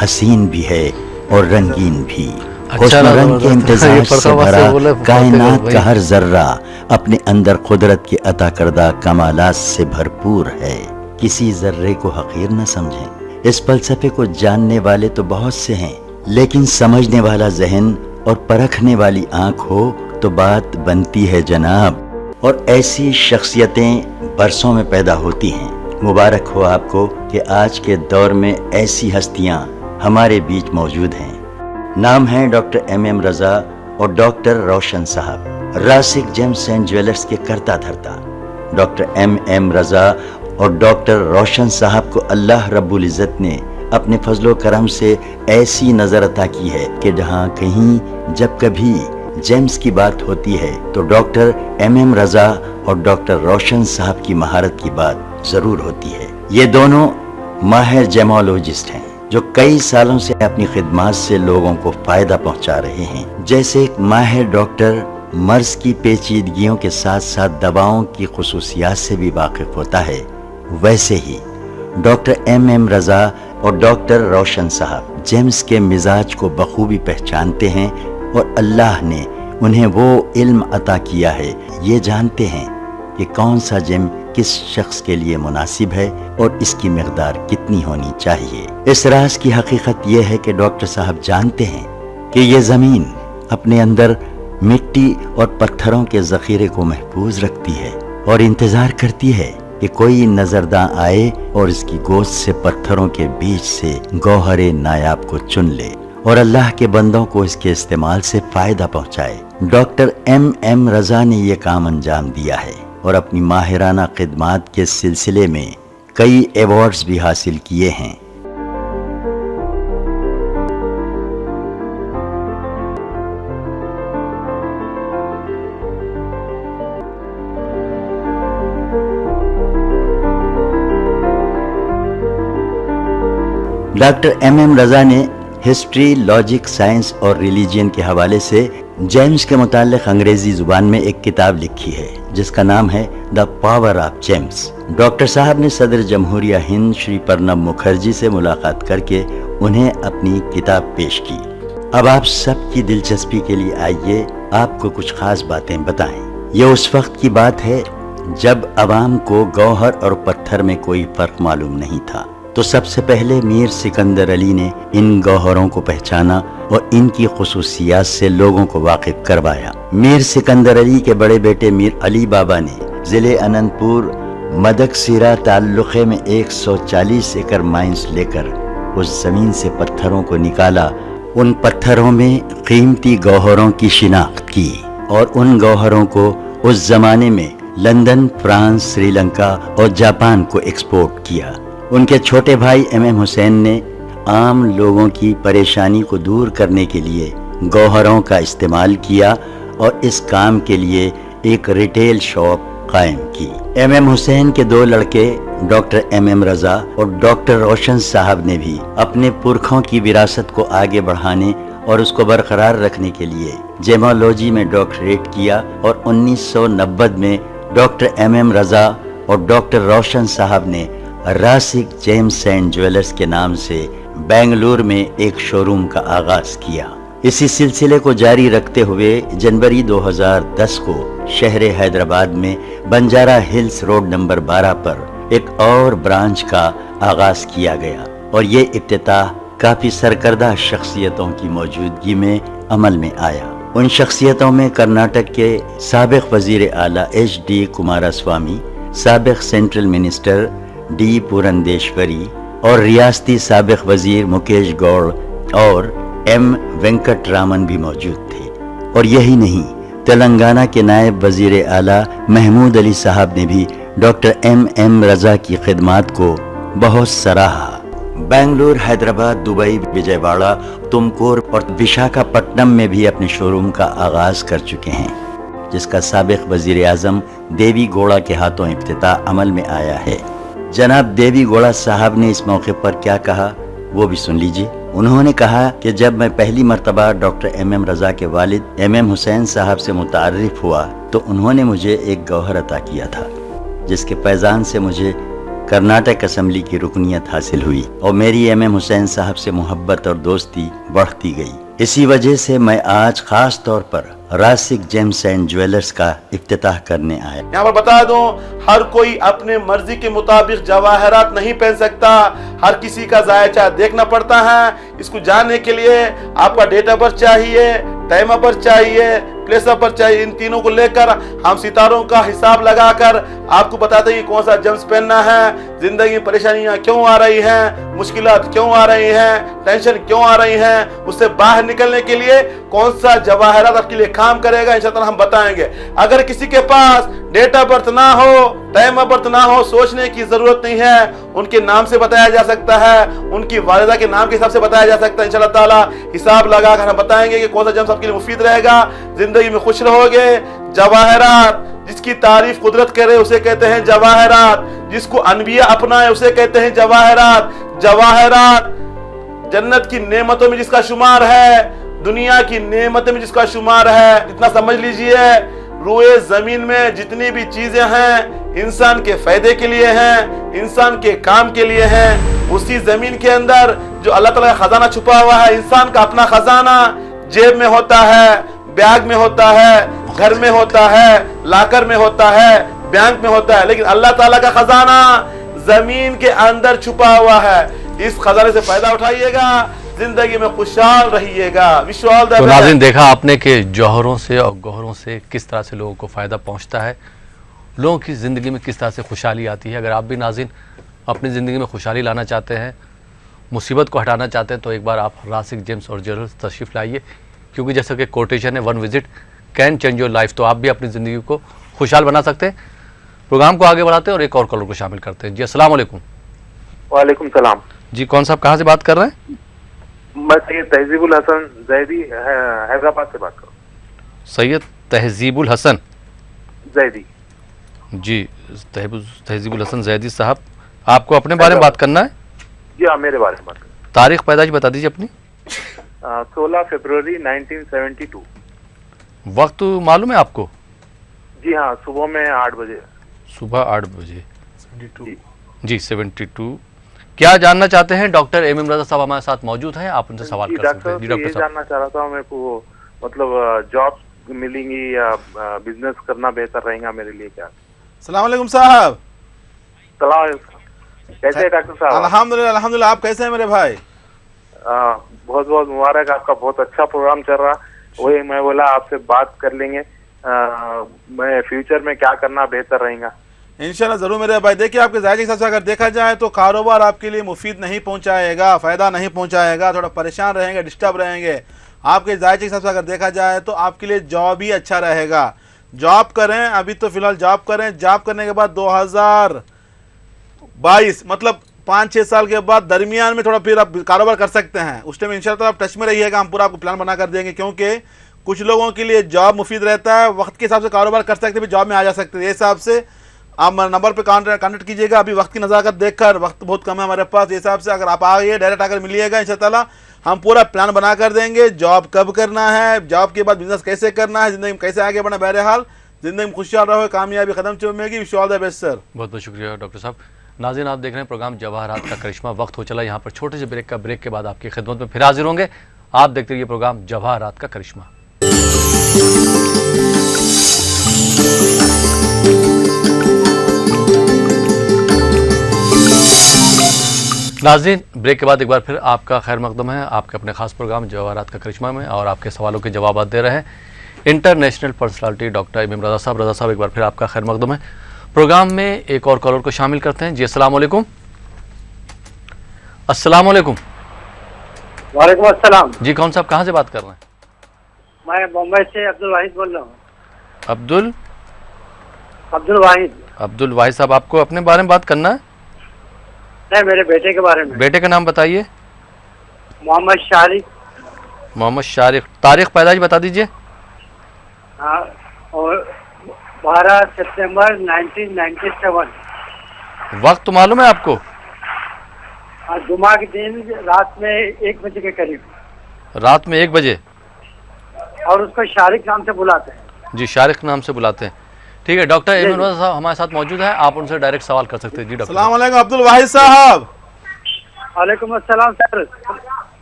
हसीन भी है और रंगीन भी। हुस्न रंग के इम्तिजाज से भरा कायनात का हर जर्रा अपने अंदर कुदरत के अता करदा कमालात से भरपूर है। किसी जर्रे को हकीर न समझें। इस फलसफे को जानने वाले तो बहुत से हैं, लेकिन समझने वाला जहन और परखने वाली आंख हो तो बात बनती है जनाब। और ऐसी शख्सियतें बरसों में पैदा होती हैं। मुबारक हो आपको कि आज के दौर में ऐसी हस्तियां हमारे बीच मौजूद हैं। नाम है डॉक्टर MM रज़ा और डॉक्टर रोशन साहब, रासिक जेम्स एंड ज्वेलर्स के करता धरता। डॉक्टर MM रज़ा और डॉक्टर रोशन साहब को अल्लाह रब्बुल इज़्ज़त ने अपने फजलो करम से ऐसी नज़र अता की है कि जहाँ कहीं जब कभी जेम्स की बात होती है तो डॉक्टर MM रज़ा और डॉक्टर रोशन साहब की महारत की बात जरूर होती है। ये दोनों माहिर जेमोलॉजिस्ट हैं जो कई सालों से अपनी खिदमत से लोगों को फायदा पहुंचा रहे हैं। जैसे एक माहिर डॉक्टर मर्ज की पेचीदगियों के साथ साथ दवाओं की खुसूसियात से भी वाकिफ होता है, वैसे ही डॉक्टर MM रज़ा और डॉक्टर रोशन साहब जेम्स के मिजाज को बखूबी पहचानते हैं और अल्लाह ने उन्हें वो इल्म अता किया है, ये जानते हैं कि कौन सा जेम किस शख्स के लिए मुनासिब है और इसकी मिकदार कितनी होनी चाहिए। इस राज की हकीकत यह है कि डॉक्टर साहब जानते हैं कि ये ज़मीन अपने अंदर मिट्टी और पत्थरों के ज़ख़ीरे को महफूज रखती है और इंतज़ार करती है कि कोई नजरदां आए और इसकी गोश्त से पत्थरों के बीच से गौहरे नायाब को चुन ले और अल्लाह के बंदों को इसके इस्तेमाल से फायदा पहुंचाए। डॉक्टर MM रज़ा ने यह काम अंजाम दिया है और अपनी माहिराना खिदमात के सिलसिले में कई अवार्ड्स भी हासिल किए हैं। डॉक्टर एम रजा ने हिस्ट्री, लॉजिक, साइंस और रिलीजियन के हवाले से जेम्स के मुताल्लिक अंग्रेजी जुबान में एक किताब लिखी है जिसका नाम है the power of James. Doctor साहब ने सदर जमहूरिया हिंद श्री प्रणब मुखर्जी से मुलाकात करके उन्हें अपनी किताब पेश की। अब आप सबकी दिलचस्पी के लिए आइए आपको कुछ खास बातें बताएं। ये उस वक्त की बात है जब अवाम को गौहर और पत्थर में कोई फर्क मालूम नहीं था, तो सबसे पहले मीर सिकंदर अली ने इन गौहरों को पहचाना और इनकी खुसूसियात से लोगों को वाकिफ करवाया। मीर सिकंदर अली के बड़े बेटे मीर अली बाबा ने जिले अनंतपुर मदकसीरा ताल्लुक़े में 140 एकड़ माइंस लेकर उस जमीन से पत्थरों को निकाला, उन पत्थरों में कीमती गौहरों की शिनाख्त की और उन गौहरों को उस जमाने में लंदन, फ्रांस, श्रीलंका और जापान को एक्सपोर्ट किया। उनके छोटे भाई एम हुसैन ने आम लोगों की परेशानी को दूर करने के लिए गौहरों का इस्तेमाल किया और इस काम के लिए एक रिटेल शॉप कायम की। एम हुसैन के दो लड़के डॉक्टर एम रजा और डॉक्टर रोशन साहब ने भी अपने पुरखों की विरासत को आगे बढ़ाने और उसको बरकरार रखने के लिए जेमोलॉजी में डॉक्टरेट किया और 1990 में डॉक्टर एम रजा और डॉक्टर रोशन साहब ने रासिक जेम्स एंड ज्वेलर्स के नाम से बेंगलुरु में एक शोरूम का आगाज किया। इसी सिलसिले को जारी रखते हुए जनवरी 2010 को शहर हैदराबाद में बंजारा हिल्स रोड नंबर 12 पर एक और ब्रांच का आगाज किया गया और ये इफ्तिताह काफी सरकर्दा शख्सियतों की मौजूदगी में अमल में आया। उन शख्सियतों में कर्नाटक के साबिक वजीर आला HD कुमारस्वामी, साबिक सेंट्रल मिनिस्टर D पुरंदेश्वरी और रियासती साबिक वजीर मुकेश गौड़ और M वेंकट रामन भी मौजूद थे। और यही नहीं, तेलंगाना के नायब वजीर आला महमूद अली साहब ने भी डॉक्टर एम रजा की खिदमात को बहुत सराहा। बेंगलुरु, हैदराबाद, दुबई, विजयवाड़ा, तुमकुर और विशाखापट्टनम में भी अपने शोरूम का आगाज कर चुके हैं, जिसका साबिक वजीर आजम देवी गौड़ा के हाथों इफ्तिताह अमल में आया है। जनाब देवी गौड़ा साहब ने इस मौके पर क्या कहा वो भी सुन लीजिए। उन्होंने कहा कि जब मैं पहली मर्तबा डॉक्टर एम रजा के वालिद एम हुसैन साहब से मुतारिफ हुआ तो उन्होंने मुझे एक गौहर अता किया था, जिसके फैजान से मुझे कर्नाटक असेंबली की रुकनियत हासिल हुई और मेरी एम हुसैन साहब से मोहब्बत और दोस्ती बढ़ती गई। इसी वजह से मैं आज खास तौर पर रासिक जेम्स एंड ज्वेलर्स का इफ्तिताह करने आया। यहाँ पर बता दूं, हर कोई अपने मर्जी के मुताबिक जवाहरात नहीं पहन सकता, हर किसी का जायचा देखना पड़ता है। इसको जानने के लिए आपका डेट ऑफ बर्थ चाहिए, टाइम ऑफ बर्थ चाहिए, प्लेस ऑफ बर्थ चाहिए। इन तीनों को लेकर हम सितारों का हिसाब लगाकर आपको बताते हैं कौन सा जेम्स पहनना है, जिंदगी में परेशानियां क्यों आ रही हैं, मुश्किलात क्यों आ रही हैं, टेंशन क्यों आ रही हैं, उससे बाहर निकलने के लिए कौन सा जवाहरात आपके लिए काम करेगा, इंशाअल्लाह हम बताएंगे। अगर किसी के पास डेट ऑफ बर्थ ना हो, टाइम ऑफ बर्थ ना हो, सोचने की जरूरत नहीं है, उनके नाम से बताया जा सकता है, उनकी वालिदा के नाम के हिसाब से बताया जा सकता है। इंशाअल्लाह ताला हिसाब लगाकर हम बताएंगे कि कौन सा जेम्स आपके लिए मुफीद रहेगा, जिंदगी में खुश रहोगे। जवाहरात जिसकी तारीफ कुदरत करे उसे कहते हैं जवाहरात, जिसको अनबिया अपनाए उसे कहते हैं जवाहरात। जवाहरात जन्नत की नेमतों में जिसका शुमार है, दुनिया की नेमतों में जिसका शुमार है। इतना समझ लीजिए, रूए जमीन में जितनी भी चीजें हैं इंसान के फायदे के लिए हैं, इंसान के काम के लिए हैं। उसी जमीन के अंदर जो अल्लाह ताला का खजाना छुपा हुआ है, इंसान का अपना खजाना जेब में होता है, बैग में होता है, घर में होता है, लाकर में होता है, बैंक में होता है, लेकिन अल्लाह ताला का खजाना जमीन के अंदर छुपा हुआ है। इस खजाने से फायदा उठाइएगा, जिंदगी में खुशहाल रहिएगा। तो नाज़रीन, देखा आपने कि जौहरों से और गौहरों से किस तरह से लोगों को फ़ायदा पहुंचता है, लोगों की ज़िंदगी में किस तरह से खुशहाली आती है। अगर आप भी नाज़रीन अपनी ज़िंदगी में खुशहाली लाना चाहते हैं, मुसीबत को हटाना चाहते हैं, तो एक बार आप रासिक जेम्स और ज्वेलर्स तशरीफ़ लाइए, क्योंकि जैसा कि कोटेशन है, 1 visit can change your life. तो आप भी अपनी ज़िंदगी को खुशहाल बना सकते हैं। प्रोग्राम को आगे बढ़ाते हैं और एक और कॉलर को शामिल करते हैं। जी अस्सलाम वालेकुम। वालेकुम सलाम जी, कौन साहब कहाँ से बात कर रहे हैं? मैं सैयद तहजीबुल हसन जैदी हैदराबाद से बात कर रहा हूँ। सैयद तहजीबुल हसन जैदी। जी, तहजीबुल हसन जैदी साहब, आपको अपने बारे में बात करना है? जी हाँ, मेरे बारे में बात करना। तारीख पैदाइश बता दीजिए अपनी। 16 फरवरी 1972। वक्त मालूम है आपको? जी हाँ, सुबह में 8 बजे। सुबह 8 बजे। जी 72। क्या जानना चाहते हैं? डॉक्टर एमएम रजा साहब हमारे साथ मौजूद हैं, आप उनसे सवाल कर सकते हैं। जी डॉक्टर साहब, जानना चाह रहा था मेरे को, मतलब जॉब मिलेंगी या बिजनेस करना बेहतर रहेगा मेरे लिए क्या? अस्सलाम वालेकुम साहब। कैसे हैं डॉक्टर साहब? अल्हम्दुलिल्लाह अल्हम्दुलिल्लाह, आप कैसे हैं मेरे भाई? बहुत बहुत मुबारक, आपका बहुत अच्छा प्रोग्राम चल रहा। वही मैं बोला आपसे बात कर लेंगे, मैं फ्यूचर में क्या करना बेहतर रहेगा। इंशाल्लाह जरूर मेरे भाई। देखिए, आपके जायजे के हिसाब से अगर देखा जाए तो कारोबार आपके लिए मुफीद नहीं पहुंचाएगा, फायदा नहीं पहुंचाएगा, थोड़ा परेशान रहेंगे, डिस्टर्ब रहेंगे। आपके जायजे के हिसाब से अगर देखा जाए तो आपके लिए जॉब ही अच्छा रहेगा। जॉब करें, अभी तो फिलहाल जॉब करें। जॉब करने के बाद 2022 मतलब 5-6 साल के बाद दरमियान में थोड़ा फिर आप कारोबार कर सकते हैं। उस टाइम इंशाल्लाह आप टच में रहिएगा, हम पूरा आपको प्लान बना कर देंगे। क्योंकि कुछ लोगों के लिए जॉब मुफीद रहता है, वक्त के हिसाब से कारोबार कर सकते हैं, जॉब में आ जा सकते हैं। इस हिसाब से आप नंबर पे कॉन्टेक्ट कीजिएगा। अभी वक्त की नज़ाकत देखकर, वक्त बहुत कम है हमारे पास, इस हिसाब से अगर आप आइए, डायरेक्ट आकर मिलिएगा, इंशाअल्लाह हम पूरा प्लान बना कर देंगे। जॉब कब करना है, जॉब के बाद बिजनेस कैसे करना है, जिंदगी में कैसे आगे बढ़ना। बहरहाल जिंदगी में खुशहाल रहो, कामयाबी कदम चूमेगी। Wish you all the best sir. बहुत बहुत शुक्रिया डॉक्टर साहब। नाज़रीन, आप देख रहे हैं प्रोग्राम जवाहरात का करिश्मा। वक्त हो चला यहाँ पर छोटे से ब्रेक का। ब्रेक के बाद आपकी खिदमत में फिर हाजिर होंगे। आप देखते रहिए प्रोग्राम जवाहरात का करिश्मा। नाज़रीन, ब्रेक के बाद एक बार फिर आपका खैर मकदम है आपके अपने खास प्रोग्राम जवाहरात का करिश्मा में, और आपके सवालों के जवाब दे रहे हैं इंटरनेशनल पर्सनालिटी डॉक्टर एमएम रजा साहब। रजा साहब, एक बार फिर आपका खैर मकदम है। प्रोग्राम में एक और कॉलर को शामिल करते हैं। जी अस्सलाम वालेकुम। अस्सलाम वालेकुम। वालेकुम अस्सलाम। जी कौन साहब, कहाँ से बात कर रहे हैं? मैं मुंबई से अब्दुल वाहिद बोल रहा हूँ। अब्दुल वाहिद। अब्दुल वाहिद साहब, आपको अपने बारे में बात करना है? नहीं, मेरे बेटे के बारे में। बेटे का नाम बताइए। मोहम्मद शारिक। मोहम्मद शारिक। तारीख पैदाइश बता दीजिए। हाँ, और 12 सितंबर 1997। वक्त मालूम है आपको? हाँ, जुमा के दिन रात में 1 बजे के करीब। रात में 1 बजे। और उसको शारिक नाम से बुलाते हैं। जी, शारिक नाम से बुलाते हैं। ठीक है, डॉक्टर एमएम रजा साहब हमारे साथ मौजूद है, आप उनसे डायरेक्ट सवाल कर सकते हैं। जी डॉक्टर। अस्सलाम वालेकुम अब्दुल वाहिद साहब। वालेकुम अस्सलाम सर।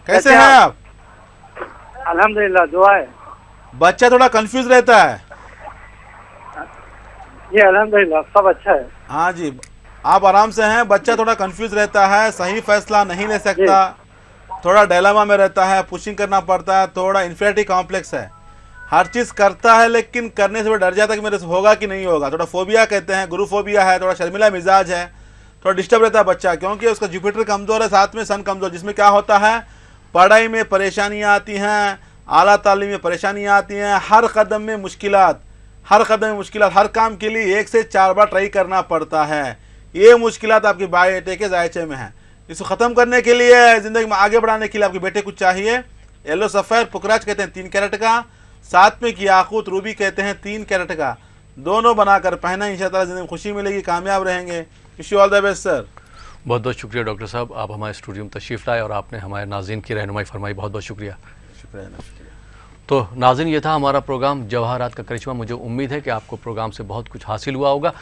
कैसे हैं आप? अल्हम्दुलिल्लाह, दुआ है। बच्चा थोड़ा कंफ्यूज रहता है। जी अल्हम्दुलिल्लाह, सब अच्छा है। हाँ जी, आप आराम से हैं। बच्चा थोड़ा कंफ्यूज रहता है, सही फैसला नहीं ले सकता, थोड़ा डायलेमा में रहता है, पुशिंग करना पड़ता है, थोड़ा इन्फिनिटी कॉम्प्लेक्स है। हर चीज़ करता है लेकिन करने से वो डर जाता है कि मेरे से होगा कि नहीं होगा। थोड़ा फोबिया कहते हैं, गुरु फोबिया है, थोड़ा शर्मिला मिजाज है, थोड़ा डिस्टर्ब रहता है बच्चा। क्योंकि उसका जुपिटर कमज़ोर है, साथ में सन कमज़ोर, जिसमें क्या होता है, पढ़ाई में परेशानियाँ आती हैं, आला तालीम में परेशानियाँ आती हैं, हर कदम में मुश्किलात, हर काम के लिए 1 से 4 बार ट्राई करना पड़ता है। ये मुश्किलात आपके बेटे के जायचे में है। इसको ख़त्म करने के लिए, ज़िंदगी में आगे बढ़ाने के लिए आपके बेटे कुछ चाहिए। येलो सफ़ेद पुकराज कहते हैं 3 कैरेट का, साथ में की याकूत रूबी कहते हैं 3 कैरेट का, दोनों बनाकर पहना, इंशाअल्लाह ज़िंदगी में खुशी मिलेगी, कामयाब रहेंगे। Wish you all the best sir. बहुत बहुत शुक्रिया डॉक्टर साहब, आप हमारे स्टूडियो में तशरीफ़ लाए और आपने हमारे नाज़रीन की रहनुमाई फरमाई। बहुत बहुत शुक्रिया। तो नाज़रीन, ये था हमारा प्रोग्राम जवाहरात का करिश्मा। मुझे उम्मीद है कि आपको प्रोग्राम से बहुत कुछ हासिल हुआ होगा।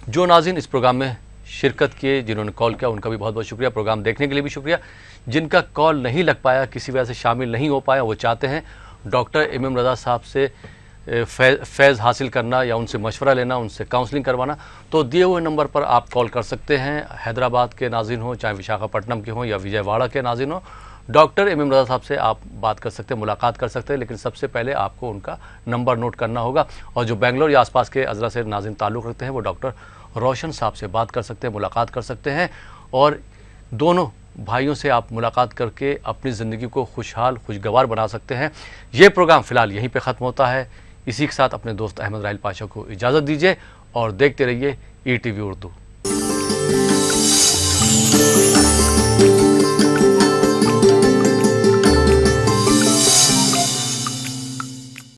जो नाज़रीन इस प्रोग्राम में शिरकत किए, जिन्होंने कॉल किया, उनका भी बहुत बहुत शुक्रिया। प्रोग्राम देखने के लिए भी शुक्रिया। जिनका कॉल नहीं लग पाया, किसी वजह से शामिल नहीं हो पाया, वो चाहते हैं डॉक्टर एमएम रजा साहब से फैज़ हासिल करना या उनसे मशवरा लेना, उनसे काउंसलिंग करवाना, तो दिए हुए नंबर पर आप कॉल कर सकते हैं। हैदराबाद के नाज़रीन हो, चाहे विशाखापट्टनम के हों या विजयवाड़ा के नाज़रीन हो, डॉक्टर एमएम रजा साहब से आप बात कर सकते हैं, मुलाकात कर सकते हैं। लेकिन सबसे पहले आपको उनका नंबर नोट करना होगा। और जो बेंगलोर या आसपास के अजला से नाज़रीन ताल्लुक़ रखते हैं, वो डॉक्टर रोशन साहब से बात कर सकते हैं, मुलाकात कर सकते हैं। और दोनों भाइयों से आप मुलाकात करके अपनी ज़िंदगी को खुशहाल खुशगवार बना सकते हैं। ये प्रोग्राम फ़िलहाल यहीं पे ख़त्म होता है। इसी के साथ अपने दोस्त अहमद राहिल पाशा को इजाज़त दीजिए और देखते रहिए ETV उर्दू।